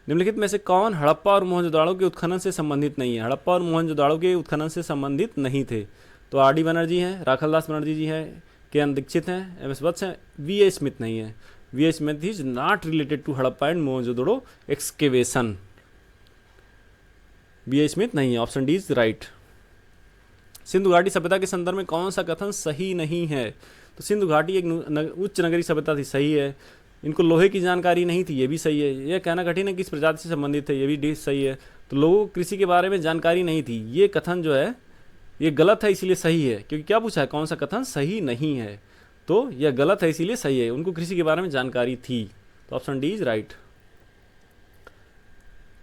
Speaker 1: निम्नलिखित में से कौन हड़प्पा और मोहनजोदाड़ो के उत्खनन से संबंधित नहीं है? हड़प्पा और मोहनजोदाड़ो के उत्खनन से संबंधित नहीं थे, तो आर डी बनर्जी हैं, राखलदास बनर्जी जी हैं, के एन दीक्षित हैं, एम एस वत्स हैं, वी ए स्मिथ नहीं है। V A Smith is not related to Harappa and Mohenjodaro excavation. V A Smith नहीं है, option D is right. Sindhu घाटी सभ्यता के संदर्भ में कौन सा कथन सही नहीं है? तो सिंधु घाटी एक उच्च नगरीय सभ्यता थी, सही है। इनको लोहे की जानकारी नहीं थी, ये भी सही है। यह कहना कठिन है किस प्रजाति से संबंधित है, ये भी डी सही है। तो लोगों को कृषि के बारे में जानकारी नहीं थी, ये कथन जो है ये गलत है, इसीलिए सही है। क्योंकि क्या पूछा है, कौन सा कथन सही नहीं है, तो यह गलत है इसीलिए सही है। उनको कृषि के बारे में जानकारी थी, तो ऑप्शन डी इज राइट।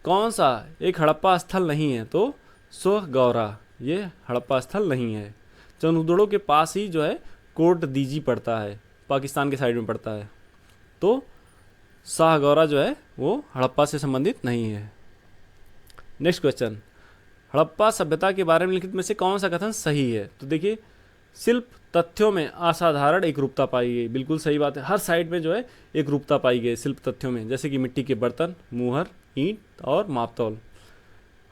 Speaker 1: कौन सा एक हड़प्पा स्थल नहीं है? तो सोहगौरा, ये हड़प्पा स्थल नहीं है। चंदूदड़ो के पास ही जो है कोट दीजी पड़ता है, पाकिस्तान के साइड में पड़ता है, तो शाहगौरा जो है वो हड़प्पा से संबंधित नहीं है। नेक्स्ट क्वेश्चन, हड़प्पा सभ्यता के बारे में लिखित में से कौन सा कथन सही है? तो देखिए, शिल्प तथ्यों में असाधारण एकरूपता पाई गई, बिल्कुल सही बात है। हर साइड में जो है एकरूपता पाई गई शिल्प तथ्यों में, जैसे कि मिट्टी के बर्तन, मुहर, ईंट और मापतौल।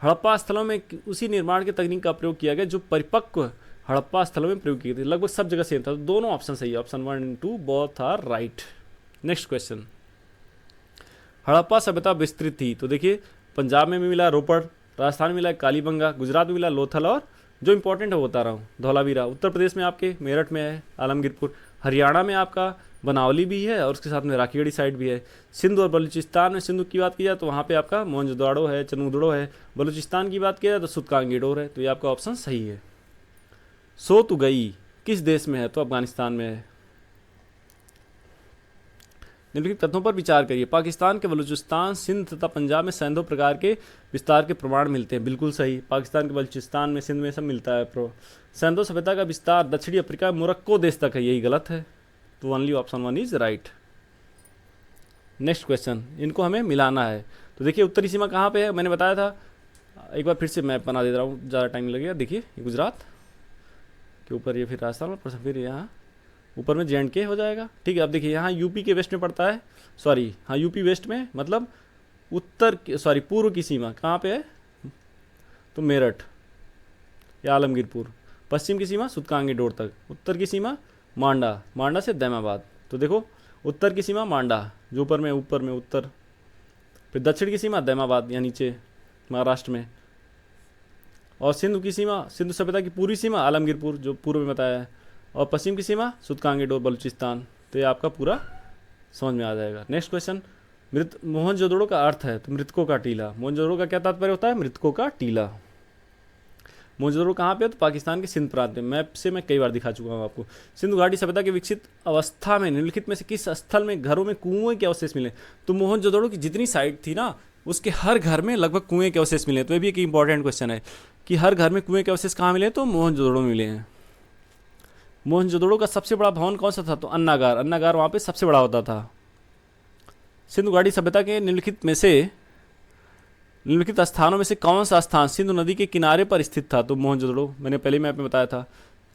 Speaker 1: हड़प्पा स्थलों में उसी निर्माण की तकनीक का प्रयोग किया गया जो परिपक्व हड़प्पा स्थलों में प्रयोग की गई थी। लगभग सब जगह सेम था, तो दोनों ऑप्शन सही है, ऑप्शन 1 और 2 both are right. Next question, Harappa सभ्यता विस्तृत थी, तो देखिए पंजाब में भी मिला रोपड़, राजस्थान में मिला कालीबंगा, गुजरात में मिला लोथल, और जो इंपॉर्टेंट है वो बता रहा हूँ धौलावीरा। उत्तर प्रदेश में आपके मेरठ में है आलमगीरपुर, हरियाणा में आपका बनावली भी है और उसके साथ में राखीगढ़ी साइड भी है। सिंध और बलूचिस्तान में सिंधु की बात की जाए तो वहाँ पे आपका मोहनजोदाड़ो है, चनूदड़ो है। बलूचिस्तान की बात की जाए तो सुतकांगीडोर है, तो ये आपका ऑप्शन सही है। सो तू गई किस देश में है? तो अफगानिस्तान में है। निम्नलिखित तथ्यों पर विचार करिए। पाकिस्तान के बलूचिस्तान, सिंध तथा पंजाब में सैंधव प्रकार के विस्तार के प्रमाण मिलते हैं, बिल्कुल सही। पाकिस्तान के बलूचिस्तान में, सिंध में सब मिलता है। सैंधव सभ्यता का विस्तार दक्षिणी अफ्रीका, मोरक्को देश तक है, यही गलत है, तो only option 1 is right. Next question, इनको हमें मिलाना है। तो देखिए उत्तरी सीमा कहाँ पे है, मैंने बताया था, एक बार फिर से मैप बना दे रहा हूँ, ज़्यादा टाइम लगेगा। देखिए गुजरात के ऊपर ये, फिर राजस्थान और फिर यहाँ ऊपर में J&K हो जाएगा, ठीक है। अब देखिए यहाँ यूपी के वेस्ट में पड़ता है, सॉरी हाँ यूपी वेस्ट में, मतलब पूर्व की सीमा कहाँ पे है, तो मेरठ या आलमगीरपुर। पश्चिम की सीमा सुतकांगीडोर तक, उत्तर की सीमा मांडा, मांडा से दैमाबाद। तो देखो उत्तर की सीमा मांडा जो ऊपर में उत्तर, फिर दक्षिण की सीमा दैमाबाद या नीचे महाराष्ट्र में, और सिंधु की सीमा, सिंधु सभ्यता की पूर्वी सीमा आलमगीरपुर जो पूर्व में बताया है, और पश्चिम की सीमा सुतकांगीडोर बलूचिस्तान। तो ये आपका पूरा समझ में आ जाएगा। नेक्स्ट क्वेश्चन, मोहनजोदड़ो का अर्थ है, तो मृतकों का टीला। मोहनजोदड़ो का क्या तात्पर्य होता है, मृतकों का टीला। मोहनजोदड़ो कहाँ पे है, तो पाकिस्तान के सिंध प्रांत में। मैप से मैं कई बार दिखा चुका हूँ आपको। सिंधु घाटी सभ्यता की विकसित अवस्था में निम्नलिखित में से किस स्थल में घरों में कुएं के अवशेष मिले? तो मोहनजोदड़ो की जितनी साइट थी ना, उसके हर घर में लगभग कुएं के अवशेष मिले। तो ये भी एक इंपॉर्टेंट क्वेश्चन है कि हर घर में कुएं के अवशेष कहाँ मिले, तो मोहनजोदड़ो में मिले हैं। मोहनजोदड़ो का सबसे बड़ा भवन कौन सा था, तो अन्नागार। अन्नागार वहाँ पे सबसे बड़ा होता था। सिंधु घाटी सभ्यता के निम्नलिखित स्थानों में से कौन सा स्थान सिंधु नदी के किनारे पर स्थित था, तो मोहनजोदड़ो, मैंने पहले मैप में बताया था।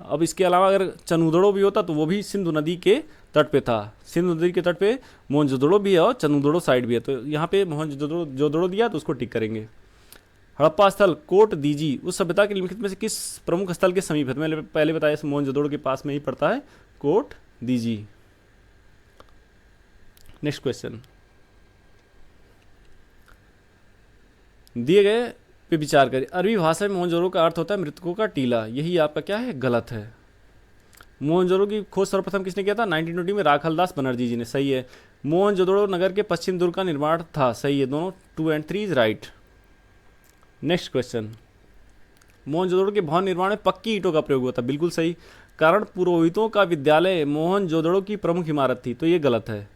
Speaker 1: अब इसके अलावा अगर चनूदड़ो भी होता तो वो भी सिंधु नदी के तट पे था। सिंधु नदी के तट पे मोहनजोदड़ो भी है और चनूदड़ो साइड भी है, तो यहाँ पे मोहनजोदड़ो दिया तो उसको टिक करेंगे। हड़प्पा स्थल कोट दीजी उस सभ्यता के निम्नलिखित में से किस प्रमुख स्थल के समीप है? मैंने पहले बताया मोहनजोदड़ो के पास में ही पड़ता है कोट दीजी। नेक्स्ट क्वेश्चन, दिए गए पे विचार करिए। अरबी भाषा में मोहनजोदड़ो का अर्थ होता है मृतकों का टीला, यही आपका क्या है, गलत है। मोहनजोदड़ो की खोज सर्वप्रथम किसने किया था, 1920 में राखलदास बनर्जी जी ने, सही है। मोहनजोदड़ो नगर के पश्चिम दुर्ग का निर्माण था, सही है। दोनों 2 और 3 is right. Next question, Mohenjodaro के भवन निर्माण में पक्की ईंटों का प्रयोग हुआ था, बिल्कुल सही। कारण पुरोहितों का विद्यालय मोहनजोदड़ो की प्रमुख इमारत थी, तो ये गलत है।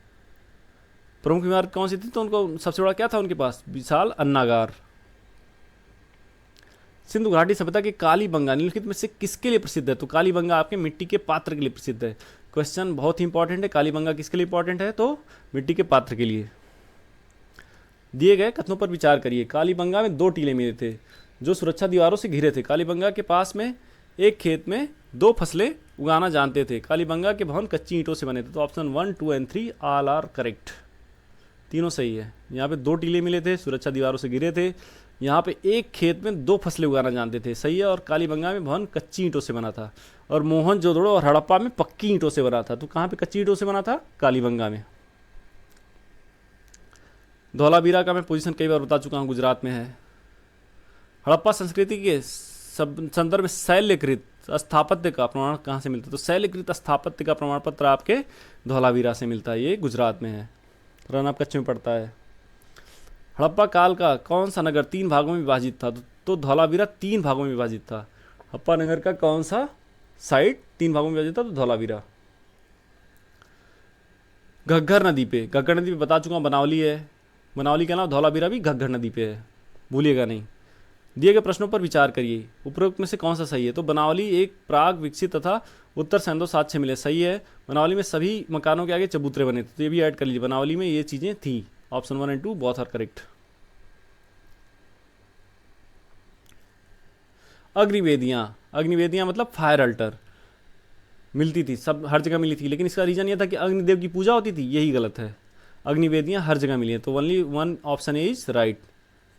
Speaker 1: प्रमुख इमारत कौन सी थी, तो उनको सबसे बड़ा क्या था उनके पास, विशाल अन्नागार। सिंधु घाटी सभ्यता के कालीबंगा निम्नलिखित में से किसके लिए प्रसिद्ध है, तो कालीबंगा आपके मिट्टी के पात्र के लिए प्रसिद्ध है। क्वेश्चन बहुत ही इंपॉर्टेंट है, कालीबंगा किसके लिए इंपॉर्टेंट है, तो मिट्टी के पात्र के लिए। दिए गए कथनों पर विचार करिए। कालीबंगा में 2 टीले मिले थे जो सुरक्षा दीवारों से घिरे थे। कालीबंगा के पास में एक खेत में 2 फसलें उगाना जानते थे। कालीबंगा के भवन कच्ची ईंटों से बने थे। तो option 1, 2 and 3 all are correct, तीनों सही है। यहाँ पे 2 टीले मिले थे, सुरक्षा दीवारों से घिरे थे। यहाँ पे एक खेत में 2 फसलें उगाना जानते थे, सही है। और कालीबंगा में भवन कच्ची ईंटों से बना था। और मोहनजोदड़ो और हड़प्पा में पक्की ईंटों से बना था। तो कहाँ पे कच्ची ईंटों से बना था? कालीबंगा में। धौलावीरा का मैं पोजीशन कई बार बता चुका हूँ, गुजरात में है। हड़प्पा संस्कृति के संदर्भ में शैल्यकृत स्थापत्य का प्रमाण कहाँ से मिलता है? तो शैल्यकृत स्थापत्य का प्रमाण पत्र आपके धौलावीरा से मिलता है, ये गुजरात में है, रन ऑफ कच्छ में पड़ता है। हड़प्पा काल का कौन सा नगर 3 भागों में विभाजित था? तो धौलावीरा 3 भागों में विभाजित था। हड़प्पा नगर का कौन सा साइड 3 भागों में विभाजित था? तो धौलावीरा। घग्घर नदी पे, घग्घर नदी पे बता चुका हूँ, बनावली है। बनावली के अलावा धौलावीरा भी घग्घर नदी पे है, भूलिएगा नहीं। दिए गए प्रश्नों पर विचार करिए, उपरोक्त में से कौन सा सही है? तो बनावली एक प्राग विकसित तथा उत्तर सैंदो साक्ष्य मिले, सही है। बनावली में सभी मकानों के आगे चबूतरे बने थे, तो ये भी ऐड कर लीजिए, बनावली में ये चीज़ें थी। Option 1 and 2 both are correct. अग्निवेदियाँ मतलब फायर अल्टर मिलती थी, सब हर जगह मिली थी, लेकिन इसका रीज़न ये था कि अग्निदेव की पूजा होती थी, यही गलत है। अग्निवेदियाँ हर जगह मिली हैं, तो only 1 option is right,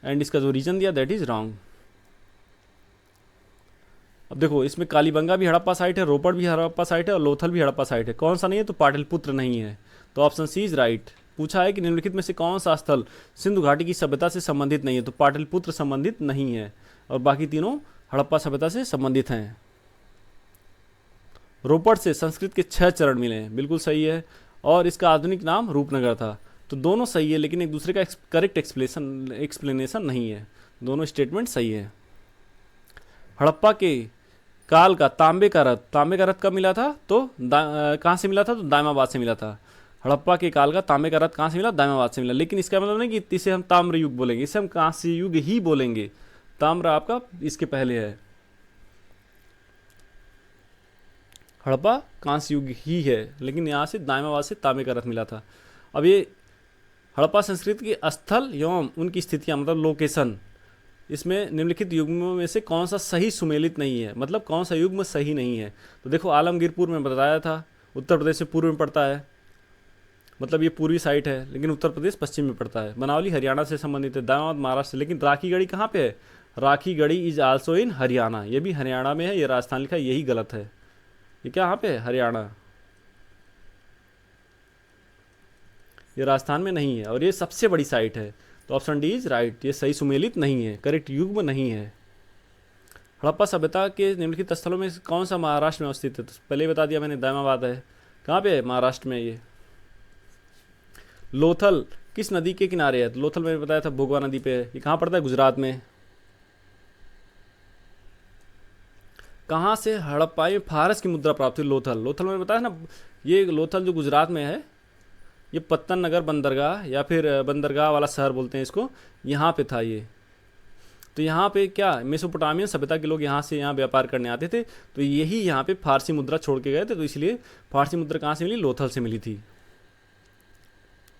Speaker 1: and इसका जो रीजन दिया दैट इज रॉन्ग। अब देखो, इसमें कालीबंगा भी हड़प्पा साइट है, रोपड़ भी हड़प्पा साइट है और लोथल भी हड़प्पा साइट है। कौन सा नहीं है? तो पाटलिपुत्र नहीं है, तो ऑप्शन सी इज राइट। पूछा है कि निम्नलिखित में से कौन सा स्थल सिंधु घाटी की सभ्यता से संबंधित नहीं है? तो पाटलिपुत्र संबंधित नहीं है और बाकी तीनों हड़प्पा सभ्यता से संबंधित हैं। रोपड़ से संस्कृत के 6 चरण मिले हैं, बिल्कुल सही है। और इसका आधुनिक नाम रूपनगर था। तो दोनों सही है, लेकिन एक दूसरे का करेक्ट एक्सप्लेनेशन नहीं है। दोनों स्टेटमेंट सही है। हड़प्पा के काल का तांबे का रथ कब मिला था? तो कहाँ से मिला था? तो दायमाबाद से मिला था। हड़प्पा के काल का तांबे का रथ कहाँ से मिला? दायमाबाद से मिला। लेकिन इसका मतलब नहीं कि इसे हम ताम्र युग बोलेंगे, इसे हम कांस्य युग ही बोलेंगे। ताम्र आपका इसके पहले है, हड़प्पा कांस्य युग ही है, लेकिन यहाँ से दायमाबाद से तांबे का रथ मिला था। अब ये हड़प्पा संस्कृति के स्थल एवं उनकी स्थितियाँ मतलब लोकेशन, इसमें निम्नलिखित युग्मों में से कौन सा सही सुमेलित नहीं है? मतलब कौन सा युग्म सही नहीं है? तो देखो, आलमगीरपुर में बताया था, उत्तर प्रदेश से पूर्व में पड़ता है, मतलब ये पूर्वी साइड है, लेकिन उत्तर प्रदेश पश्चिम में पड़ता है। बनावली हरियाणा से संबंधित है, दामाबाद महाराष्ट्र से। लेकिन राखीगढ़ी कहाँ पे है? Rakhigarhi is also in Haryana, ये भी हरियाणा में है। ये राजस्थान लिखा है, यही गलत है। ये क्या यहाँ पे है? हरियाणा, ये राजस्थान में नहीं है और ये सबसे बड़ी साइट है। तो ऑप्शन डी इज राइट, ये सही सुमेलित नहीं है, करेक्ट युग्म नहीं है। हड़प्पा सभ्यता के निम्नलिखित स्थलों में कौन सा महाराष्ट्र में अवस्थित है? तो पहले ही बता दिया मैंने, दायमाबाद है। कहाँ पे है? महाराष्ट्र में। ये लोथल किस नदी के किनारे है? तो लोथल मैंने बताया था भोगवा नदी पे है। ये कहाँ पड़ता है? गुजरात में। कहाँ से हड़प्पा में फारस की मुद्रा प्राप्त हुई? लोथल मैंने बताया ना, ये लोथल जो गुजरात में है, ये पत्तन नगर बंदरगाह या फिर बंदरगाह वाला शहर बोलते हैं इसको, यहाँ पे था ये। तो यहाँ पे क्या मेसोपोटामियन सभ्यता के लोग यहाँ से यहाँ व्यापार करने आते थे, तो यही यहाँ पे फारसी मुद्रा छोड़ के गए थे, तो इसलिए फारसी मुद्रा कहाँ से मिली? लोथल से मिली थी।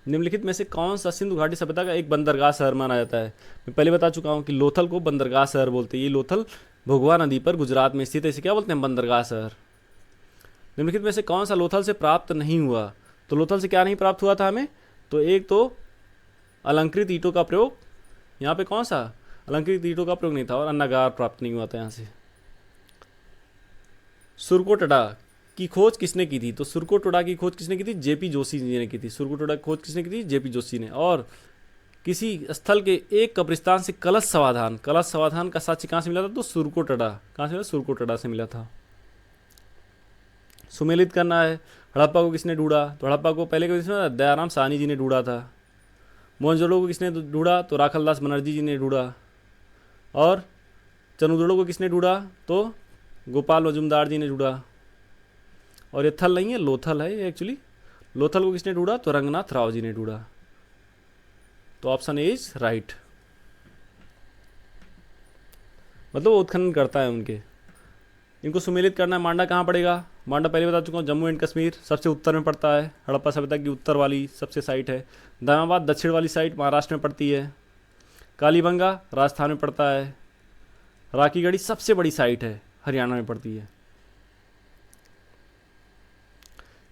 Speaker 1: निम्नलिखित में से कौन सा सिंधु घाटी सभ्यता का एक बंदरगाह शहर माना जाता है? मैं पहले बता चुका हूँ कि लोथल को बंदरगाह शहर बोलते हैं। ये लोथल भोगवा नदी पर गुजरात में स्थित है, इसे क्या बोलते हैं? बंदरगाह शहर। निम्नलिखित में से कौन सा लोथल से प्राप्त नहीं हुआ? तो लोथल से क्या नहीं प्राप्त हुआ था हमें? तो एक तो अलंकृत ईंटों का प्रयोग, यहाँ पे कौन सा? अलंकृत ईंटों का प्रयोग नहीं था, और अन्नागार प्राप्त नहीं हुआ था यहाँ से। सुरकोटड़ा की खोज किसने की थी? तो सुरकोटड़ा की खोज किसने की थी? जेपी जोशी जी ने की थी। सुरकोटड़ा की खोज किसने की थी? जेपी जोशी ने। और किसी स्थल के एक कब्रिस्तान से कलश समाधान का साक्ष्य कहाँ से मिला था? तो सुरकोटड़ा। कहाँ से मिला? सुरकोटड़ा से मिला था। सुमेलित करना है, हड़प्पा को किसने ढूंढा? तो हड़प्पा को पहले किसने? दयाराम साहनी जी ने ढूंढा था। मोहनजोदड़ो को किसने ढूंढा? तो राखलदास बनर्जी जी ने ढूंढा। और चनुदड़ो को किसने ढूंढा? तो गोपाल मजुमदार जी ने ढूंढा। और ये थल नहीं है, लोथल है एक्चुअली। लोथल को किसने ढूंढा? तो रंगनाथ राव जी ने ढूंढा। तो ऑप्शन ए इज राइट, मतलब वो उत्खनन करता है उनके। इनको सुमेलित करना है, मांडा कहाँ पड़ेगा? मांडा पहले बता चुका हूँ, जम्मू एंड कश्मीर सबसे उत्तर में पड़ता है। हड़प्पा सभ्यता की उत्तर वाली सबसे साइट है। दामाबाद दक्षिण वाली साइट महाराष्ट्र में पड़ती है। कालीबंगा राजस्थान में पड़ता है। राखीगढ़ी सबसे बड़ी साइट है, हरियाणा में पड़ती है।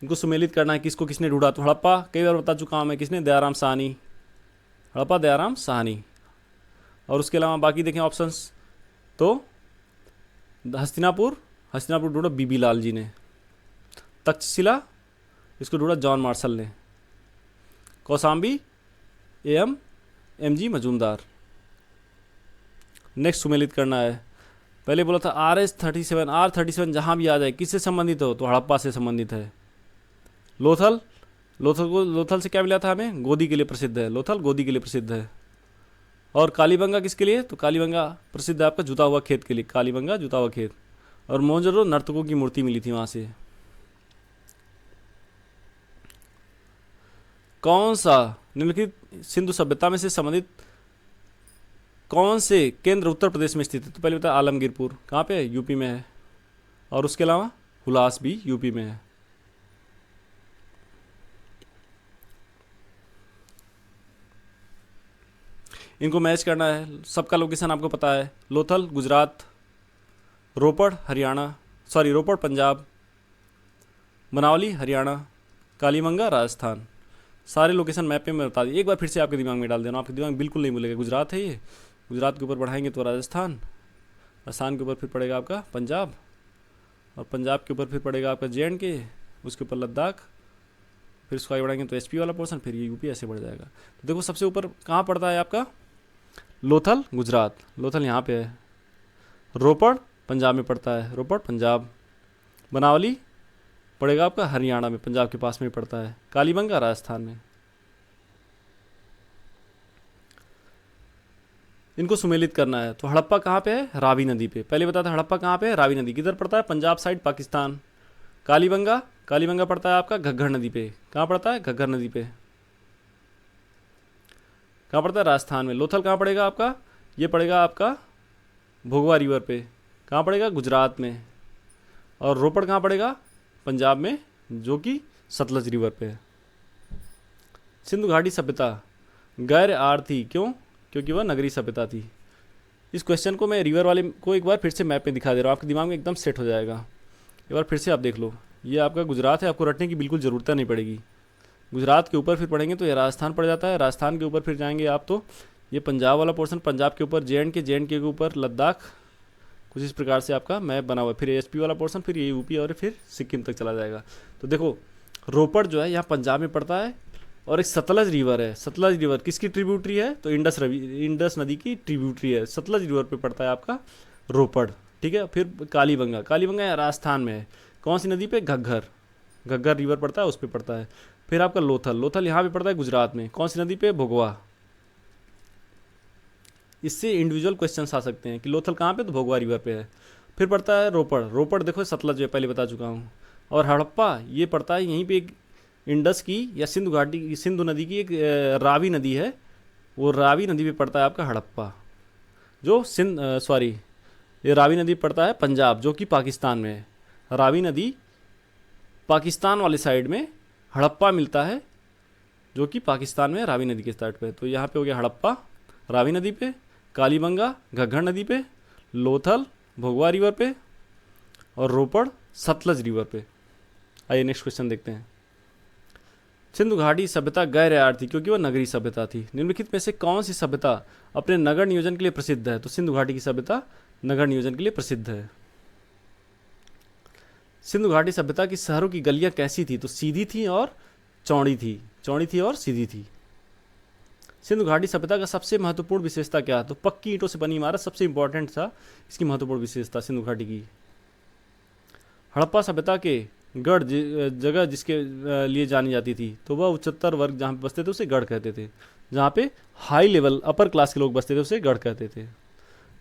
Speaker 1: इनको सुमेलित करना है, किसको किसने ढूंढा। तो हड़प्पा कई बार बता चुका हूँ मैं, किसने, दयाराम साहनी। हड़प्पा दयाराम साहनी। और उसके अलावा बाकी देखें ऑप्शंस, तो हस्तिनापुर ढूंढा बीबी लाल जी ने। तक्षशिला इसको ढूंढा जॉन मार्शल ने। Kausambi M G Majumdar. Next सुमेलित करना है, पहले बोला था R37 जहाँ भी आ जाए किससे संबंधित हो, तो हड़प्पा से संबंधित है। लोथल से क्या मिला था हमें, गोदी के लिए प्रसिद्ध है। लोथल गोदी के लिए प्रसिद्ध है। और कालीबंगा किसके लिए, तो कालीबंगा प्रसिद्ध है आपका जुता हुआ खेत के लिए। कालीबंगा जुता हुआ खेत। और मोहनजोदड़ो नर्तकों की मूर्ति मिली थी वहाँ से। कौन सा निम्नलिखित सिंधु सभ्यता में से संबंधित कौन से केंद्र उत्तर प्रदेश में स्थित है, तो पहले बता आलमगीरपुर कहाँ पे है, यूपी में है। और उसके अलावा हुलास भी यूपी में है। इनको मैच करना है, सबका लोकेशन आपको पता है। लोथल गुजरात, रोपड़ पंजाब, बनावली हरियाणा, कालीबंगा राजस्थान। सारे लोकेशन मैप पे मैं बता दी, एक बार फिर से आपके दिमाग में डाल देना, आपके दिमाग बिल्कुल नहीं भूलेगा। गुजरात है ये, गुजरात के ऊपर बढ़ाएंगे तो राजस्थान, राजस्थान के ऊपर फिर पड़ेगा आपका पंजाब, और पंजाब के ऊपर फिर पड़ेगा आपका JNK, उसके ऊपर लद्दाख, फिर उसको आगे बढ़ाएंगे तो SP वाला पोर्सन, फिर ये यूपी, ऐसे बढ़ जाएगा। तो देखो सबसे ऊपर कहाँ पड़ता है आपका, लोथल गुजरात, लोथल यहाँ पे है। रोपड़ पंजाब में पड़ता है, रोपड़ पंजाब। बनावली पड़ेगा आपका हरियाणा में, पंजाब के पास में पड़ता है। कालीबंगा राजस्थान में। इनको सुमेलित करना है, तो हड़प्पा कहाँ पे है, रावी नदी पे। पहले बता था हड़प्पा कहाँ पे है, रावी नदी किधर पड़ता है, पंजाब साइड पाकिस्तान। कालीबंगा पड़ता है आपका घग्गर नदी पे। कहाँ पड़ता है, घग्गर नदी पे। कहाँ पड़ता है, राजस्थान में। लोथल कहाँ पड़ेगा आपका, ये पड़ेगा आपका भोगवा रिवर पे। कहाँ पड़ेगा, गुजरात में। और रोपड़ कहाँ पड़ेगा, पंजाब में, जो कि सतलज रिवर पे है। सिंधु घाटी सभ्यता गैर आर थी, क्यों, क्योंकि वह नगरीय सभ्यता थी। इस क्वेश्चन को मैं रिवर वाले को एक बार फिर से मैप में दिखा दे रहा हूँ, आपके दिमाग में एकदम सेट हो जाएगा। एक बार फिर से आप देख लो, ये आपका गुजरात है, आपको रटने की बिल्कुल ज़रूरत नहीं पड़ेगी। गुजरात के ऊपर फिर पढ़ेंगे तो ये राजस्थान पड़ जाता है। राजस्थान के ऊपर फिर जाएंगे आप तो ये पंजाब वाला पोर्शन, पंजाब के ऊपर JNK के ऊपर लद्दाख, कुछ इस प्रकार से आपका मैप बना हुआ है। फिर SP वाला पोर्शन, फिर ये यूपी, और फिर सिक्किम तक चला जाएगा। तो देखो रोपड़ जो है यहाँ पंजाब में पड़ता है, और एक सतलज रिवर है। सतलज रिवर किसकी ट्रिब्यूटरी है, तो इंडस नदी की ट्रिब्यूटरी है। सतलज रिवर पे पड़ता है आपका रोपड़, ठीक है। फिर कालीबंगा राजस्थान में है, कौन सी नदी पे, घग्गर रिवर पड़ता है, उस पर पड़ता है। फिर आपका लोथल यहाँ पे पड़ता है गुजरात में, कौन सी नदी पे, भोगवा। इससे इंडिविजुअल क्वेश्चंस आ सकते हैं कि लोथल कहाँ पे, तो भोगवा रिवर पे है। फिर पड़ता है रोपड़ देखो सतलज में पहले बता चुका हूँ। और हड़प्पा ये पड़ता है यहीं पे, एक इंडस की या सिंधु नदी की एक रावी नदी है, वो रावी नदी पे पड़ता है आपका हड़प्पा, जो ये रावी नदी पड़ता है पंजाब, जो कि पाकिस्तान में है। रावी नदी पाकिस्तान वाले साइड में, हड़प्पा मिलता है जो कि पाकिस्तान में रावी नदी के साइड पे। तो यहाँ पे हो गया हड़प्पा रावी नदी पे, कालीबंगा घग्गर नदी पे, लोथल भोगवा रिवर पे, और रोपड़ सतलज रिवर पे। आइए नेक्स्ट क्वेश्चन देखते हैं। सिंधु घाटी सभ्यता गैर आर थी, क्योंकि वह नगरीय सभ्यता थी। निम्नलिखित में से कौन सी सभ्यता अपने नगर नियोजन के लिए प्रसिद्ध है, तो सिंधु घाटी की सभ्यता नगर नियोजन के लिए प्रसिद्ध है। सिंधु घाटी सभ्यता की शहरों की गलियां कैसी थी, तो सीधी थी और चौड़ी थी और सीधी थी। सिंधु घाटी सभ्यता का सबसे महत्वपूर्ण विशेषता क्या है, तो पक्की ईंटों से बनी इमारत सबसे इंपॉर्टेंट था इसकी महत्वपूर्ण विशेषता सिंधु घाटी की। हड़प्पा सभ्यता के गढ़ जगह जिसके लिए जानी जाती थी, तो वह उच्चतर वर्ग जहाँ पे बसते थे उसे गढ़ कहते थे। जहाँ पे हाई लेवल अपर क्लास के लोग बसते थे उसे गढ़ कहते थे।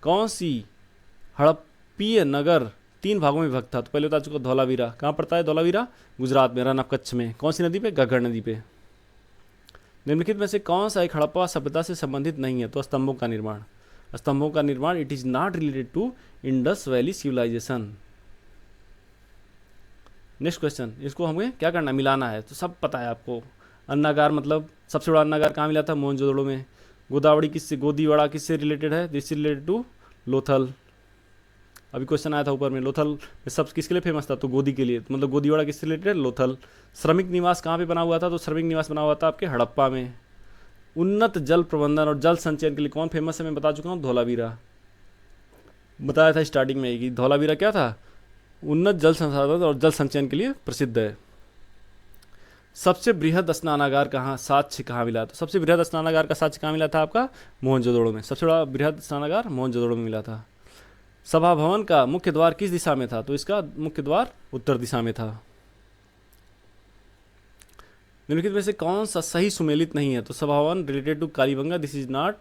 Speaker 1: कौन सी हड़प्पीय नगर 3 भागों में विभक्त था, तो पहले बता चुका धौलावीरा। कहाँ पड़ता है धौलावीरा, गुजरात में, रन ऑफ कच्छ में। कौन सी नदी पे, घग्गर नदी पे। निम्नलिखित में से कौन सा एक हड़प्पा सभ्यता से संबंधित नहीं है, तो स्तंभों का निर्माण it is not related to Indus Valley civilisation. Next question, इसको हमें क्या करना है, मिलाना है। तो सब पता है आपको। अन्नागार मतलब सबसे बड़ा अन्नागार कहाँ मिला था, मोहनजोदड़ो में। गोदावरी किससे, गोदीवाड़ा किससे रिलेटेड है, this is related to Lothal. अभी क्वेश्चन आया था ऊपर में, लोथल में सब किसके लिए फेमस था, तो गोदी के लिए, तो मतलब गोदीवाड़ा किससे रिलेटेड है, लोथल। श्रमिक निवास कहाँ पे बना हुआ था, तो श्रमिक निवास बना हुआ था आपके हड़प्पा में। उन्नत जल प्रबंधन और जल संचयन के लिए कौन फेमस है, मैं बता चुका हूँ, धौलावीरा। बताया था स्टार्टिंग में कि धौलावीरा क्या था, उन्नत जल संसाधन और जल संचयन के लिए प्रसिद्ध है। सबसे बृहद स्नानागार कहाँ, साक्ष्य कहाँ मिला, तो सबसे बृहद स्नानागार का साक्ष्य कहाँ मिला था आपका, मोहनजोदड़ो में। सबसे बड़ा बृहद स्नानागार मोहनजोदड़ो में मिला था। सभा भवन का मुख्य द्वार किस दिशा में था, तो इसका मुख्य द्वार उत्तर दिशा में था। निम्नलिखित में से कौन सा सही सुमेलित नहीं है, तो सभा भवन related to Kalibangan, this is not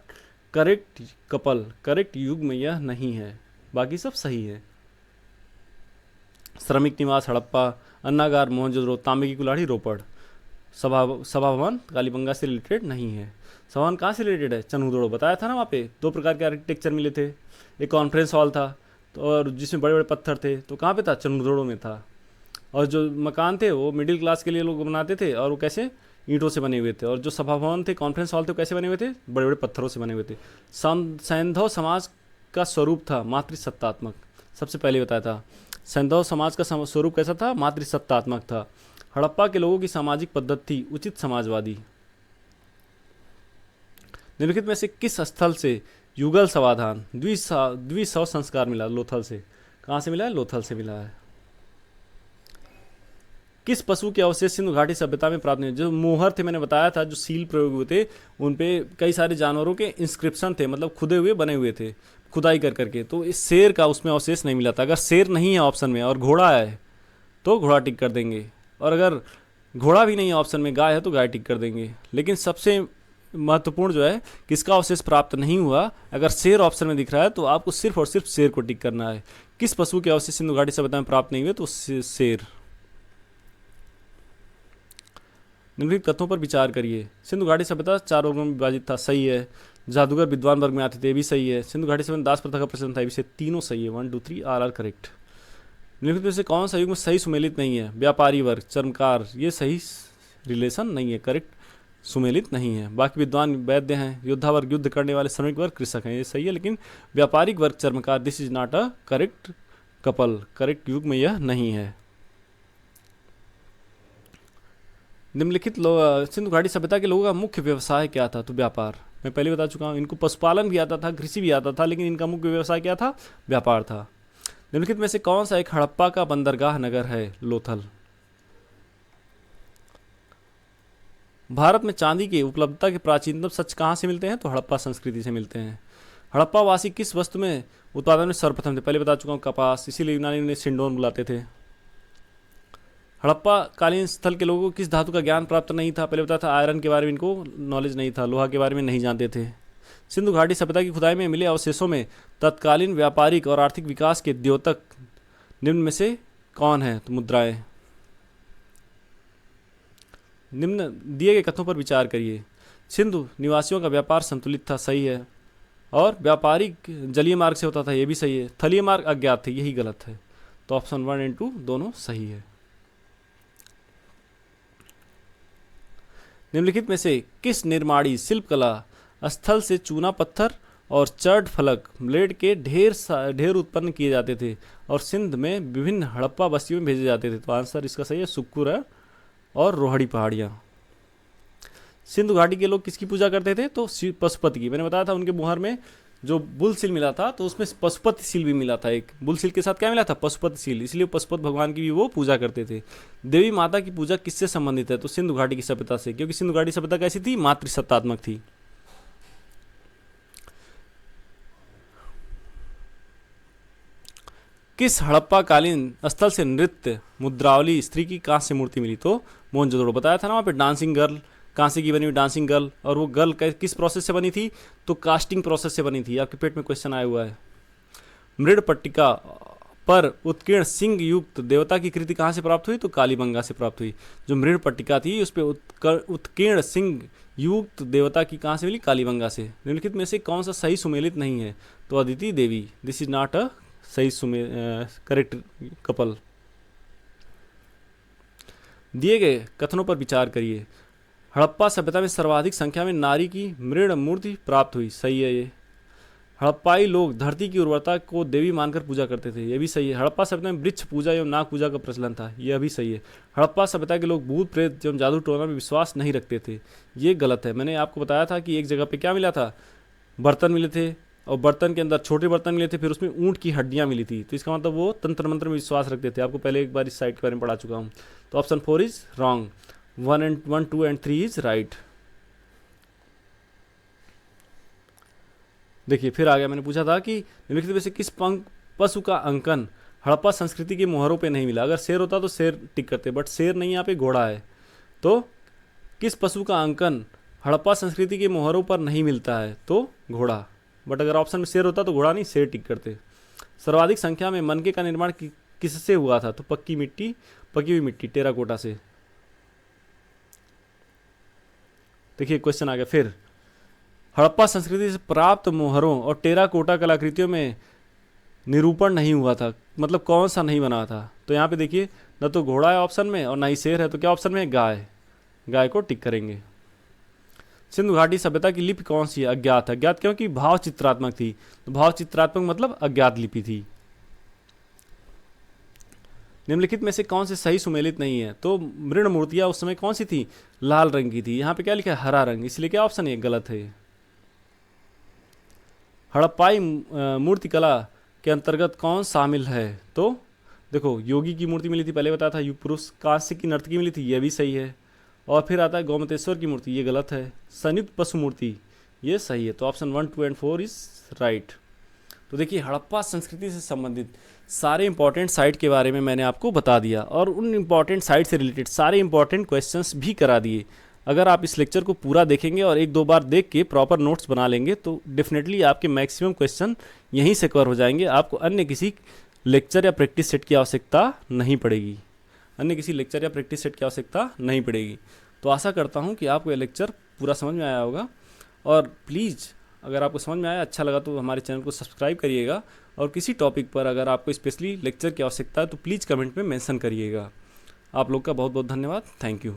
Speaker 1: correct couple, correct युग में यह नहीं है, बाकी सब सही है। श्रमिक निवास हड़प्पा, अन्नागार मोहनजोदड़ो, तांबे की कुल्हाड़ी रोपड़। सभा भवन कालीबंगा से रिलेटेड नहीं है। सभा भवन कहाँ से रिलेटेड है, चनहुदड़ो। बताया था ना, वहाँ पे दो प्रकार के आर्किटेक्चर मिले थे, एक कॉन्फ्रेंस हॉल था तो और जिसमें बड़े बड़े पत्थर थे, तो कहाँ पे था, चनहुदड़ो में था। और जो मकान थे वो मिडिल क्लास के लिए लोग बनाते थे, और वो कैसे, ईंटों से बने हुए थे। और जो सभा भवन थे, कॉन्फ्रेंस हॉल थे, वो कैसे बने हुए थे, बड़े बड़े पत्थरों से बने हुए थे। सैंधव समाज का स्वरूप था मातृसत्तात्मक, सबसे पहले बताया था। सैंधव समाज का स्वरूप कैसा था, मातृसत्तात्मक था। हड़प्पा के लोगों की सामाजिक पद्धति थी उचित समाजवादी। निम्नलिखित में से किस स्थल से युगल समाधान द्विशव संस्कार मिला, लोथल से। कहाँ से मिला है, लोथल से मिला है। किस पशु के अवशेष सिंधु घाटी सभ्यता में प्राप्त नहीं, जो मोहर थे, मैंने बताया था, जो सील प्रयोग हुए थे उन पे कई सारे जानवरों के इंस्क्रिप्शन थे, मतलब खुदे हुए बने हुए थे, खुदाई कर करके। तो इस शेर का उसमें अवशेष नहीं मिला था। अगर शेर नहीं है ऑप्शन में और घोड़ा है तो घोड़ा टिक कर देंगे, और अगर घोड़ा भी नहीं है ऑप्शन में, गाय है तो गाय टिक कर देंगे। लेकिन सबसे महत्वपूर्ण जो है, किसका अवशेष प्राप्त नहीं हुआ, अगर शेर ऑप्शन में दिख रहा है तो आपको सिर्फ और सिर्फ शेर को टिक करना है। किस पशु के अवशेष सिंधु घाटी सभ्यता में प्राप्त नहीं हुए, तो शेर। निम्नलिखित तथ्यों पर विचार करिए। सिंधु घाटी सभ्यता 4 वर्गों में विभाजित था, सही है। जादूगर विद्वान वर्ग में आते थे, ये भी सही है। सिंधु घाटी सभ्यता में दास प्रथा का प्रचलन था, ये भी सही। तीनों सही है, 1 2 3 आर करेक्ट। निम्नलिखित में से कौन सा युग में सही सुमेलित नहीं है, व्यापारी वर्ग, चर्मकार, ये सही रिलेशन नहीं है, करेक्ट सुमेलित नहीं है। बाकी विद्वान वैद्य हैं, योद्धा वर्ग युद्ध करने वाले, श्रमिक वर्ग कृषक हैं, ये सही है। लेकिन व्यापारिक वर्ग चर्मकार, this is not a correct couple, correct युग में यह नहीं है। निम्नलिखित सिंधु घाटी सभ्यता के लोगों का मुख्य व्यवसाय क्या था, तो व्यापार। मैं पहले बता चुका हूँ, इनको पशुपालन भी आता था, कृषि भी आता था, लेकिन इनका मुख्य व्यवसाय क्या था, व्यापार था। निम्नलिखित में से कौन सा एक हड़प्पा का बंदरगाह नगर है, लोथल। भारत में चांदी की उपलब्धता के प्राचीनतम सच कहाँ से मिलते हैं, तो हड़प्पा संस्कृति से मिलते हैं। हड़प्पा वासी किस वस्तु में उत्पादन में सर्वप्रथम थे, पहले बता चुका हूँ, कपास, इसीलिए यूनानी ने सिंडोन बुलाते थे। हड़प्पा कालीन स्थल के लोगों को किस धातु का ज्ञान प्राप्त नहीं था, पहले बताया था, आयरन के बारे में इनको नॉलेज नहीं था, लोहा के बारे में नहीं जानते थे। सिंधु घाटी सभ्यता की खुदाई में मिले अवशेषों में तत्कालीन व्यापारिक और आर्थिक विकास के द्योतक निम्न में से कौन है, तो मुद्राएं। निम्न दिए गए कथनों पर विचार करिए। सिंधु निवासियों का व्यापार संतुलित था, सही है। और व्यापारिक जलीय मार्ग से होता था, ये भी सही है। थलीय मार्ग अज्ञात थे, यही गलत है। तो ऑप्शन 1 और 2 दोनों सही है। निम्नलिखित में से किस निर्माणी शिल्पकला स्थल से चूना पत्थर और चर्ड फलक ब्लेड के ढेर उत्पन्न किए जाते थे और सिंध में विभिन्न हड़प्पा बस्तियों में भेजे जाते थे, तो आंसर इसका सही है, सुक्कुर और रोहड़ी पहाड़ियाँ। सिंधु घाटी के लोग किसकी पूजा करते थे, तो पशुपति की। मैंने बताया था उनके मुहर में जो बुल सील मिला था, तो उसमें पशुपति सील भी मिला था। एक बुल सील के साथ क्या मिला था, पशुपति सील, इसलिए पशुपति भगवान की भी वो पूजा करते थे। देवी माता की पूजा किससे संबंधित है, तो सिंधु घाटी की सभ्यता से, क्योंकि सिंधु घाटी सभ्यता कैसी थी, मातृसत्तात्मक थी। किस हड़प्पा कालीन स्थल से नृत्य मुद्रावली स्त्री की कांस्य मूर्ति मिली, तो मोहनजोदड़ो। बताया था ना वहाँ पे डांसिंग गर्ल, कांसे की बनी हुई डांसिंग गर्ल, और वो गर्ल किस प्रोसेस से बनी थी, तो कास्टिंग प्रोसेस से बनी थी। आपके पेट में क्वेश्चन आया हुआ है। मृड पट्टिका पर उत्कीर्ण सिंह युक्त देवता की कृति कहाँ से प्राप्त हुई, तो कालीबंगा से प्राप्त हुई। जो मृड पट्टिका थी उस पर उत्कीर्ण सिंह युक्त देवता की कहाँ से मिली, कालीबंगा से। निम्नलिखित में से कौन सा सही सुमेलित नहीं है, तो अदिति देवी, दिस इज नॉट अ सही करेक्ट कपल। दिए गए कथनों पर विचार करिए। हड़प्पा सभ्यता में सर्वाधिक संख्या में नारी की मृण मूर्ति प्राप्त हुई, सही है ये। हड़प्पाई लोग धरती की उर्वरता को देवी मानकर पूजा करते थे, ये भी सही है। हड़प्पा सभ्यता में वृक्ष पूजा एवं नाग पूजा का प्रचलन था, यह भी सही है। हड़प्पा सभ्यता के लोग भूत प्रेत एवं जादू टोना में विश्वास नहीं रखते थे, ये गलत है। मैंने आपको बताया था कि एक जगह पे क्या मिला था, बर्तन मिले थे, और बर्तन के अंदर छोटे बर्तन मिले थे, फिर उसमें ऊँट की हड्डियाँ मिली थी, तो इसका मतलब वो तंत्र मंत्र में विश्वास रखते थे। आपको पहले एक बार इस साइट के बारे में पढ़ा चुका हूँ। तो option 4 is wrong, 1, 2 and 3 is right. देखिए फिर आ गया, मैंने पूछा था कि निम्नलिखित में से किस पशु का अंकन हड़प्पा संस्कृति के मोहरों पे नहीं मिला। अगर शेर होता तो शेर टिक करते, बट शेर नहीं, यहाँ पे घोड़ा है। तो किस पशु का अंकन हड़प्पा संस्कृति के मोहरों पर नहीं मिलता है, तो घोड़ा। बट अगर ऑप्शन में शेर होता तो घोड़ा नहीं, शेर टिक करते। सर्वाधिक संख्या में मनके का निर्माण किससे हुआ था, तो पक्की हुई मिट्टी टेराकोटा से। देखिए क्वेश्चन आ गया फिर, हड़प्पा संस्कृति से प्राप्त मोहरों और टेराकोटा कलाकृतियों में निरूपण नहीं हुआ था, मतलब कौन सा नहीं बना था। तो यहाँ पे देखिए, न तो घोड़ा है ऑप्शन में और ना ही शेर है, तो क्या ऑप्शन में है, गाय। गाय को टिक करेंगे। सिंधु घाटी सभ्यता की लिपि कौन सी है, अज्ञात। अज्ञात क्योंकि भाव चित्रात्मक थी, तो भाव चित्रात्मक मतलब अज्ञात लिपि थी। निम्नलिखित में से कौन से सही सुमेलित नहीं है, तो मृण मूर्तियां उस समय कौन सी थी, लाल रंग की थी। यहाँ पे क्या लिखा है, हरा रंग, इसलिए क्या ऑप्शन है, गलत है। हड़प्पाई मूर्तिकला के अंतर्गत कौन शामिल है, तो देखो योगी की मूर्ति मिली थी, पहले बताया था। युग पुरुष, कांस्य की नर्तकी मिली थी, यह भी सही है। और फिर आता है गोमतेश्वर की मूर्ति, ये गलत है। संयुक्त पशु मूर्ति, ये सही है। तो ऑप्शन 1, 2 एंड 4 इज राइट। तो देखिए हड़प्पा संस्कृति से संबंधित सारे इंपॉर्टेंट साइट के बारे में मैंने आपको बता दिया, और उन इंपॉर्टेंट साइट से रिलेटेड सारे इंपॉर्टेंट क्वेश्चंस भी करा दिए। अगर आप इस लेक्चर को पूरा देखेंगे और 1-2 बार देख के प्रॉपर नोट्स बना लेंगे, तो डेफिनेटली आपके मैक्सिमम क्वेश्चन यहीं से कवर हो जाएंगे। आपको अन्य किसी लेक्चर या प्रैक्टिस सेट की आवश्यकता नहीं पड़ेगी। तो आशा करता हूँ कि आपको ये लेक्चर पूरा समझ में आया होगा। और प्लीज़ अगर आपको समझ में आया, अच्छा लगा, तो हमारे चैनल को सब्सक्राइब करिएगा। और किसी टॉपिक पर अगर आपको स्पेशली लेक्चर की आवश्यकता है तो प्लीज़ कमेंट में मेंशन करिएगा। आप लोग का बहुत बहुत धन्यवाद। Thank you.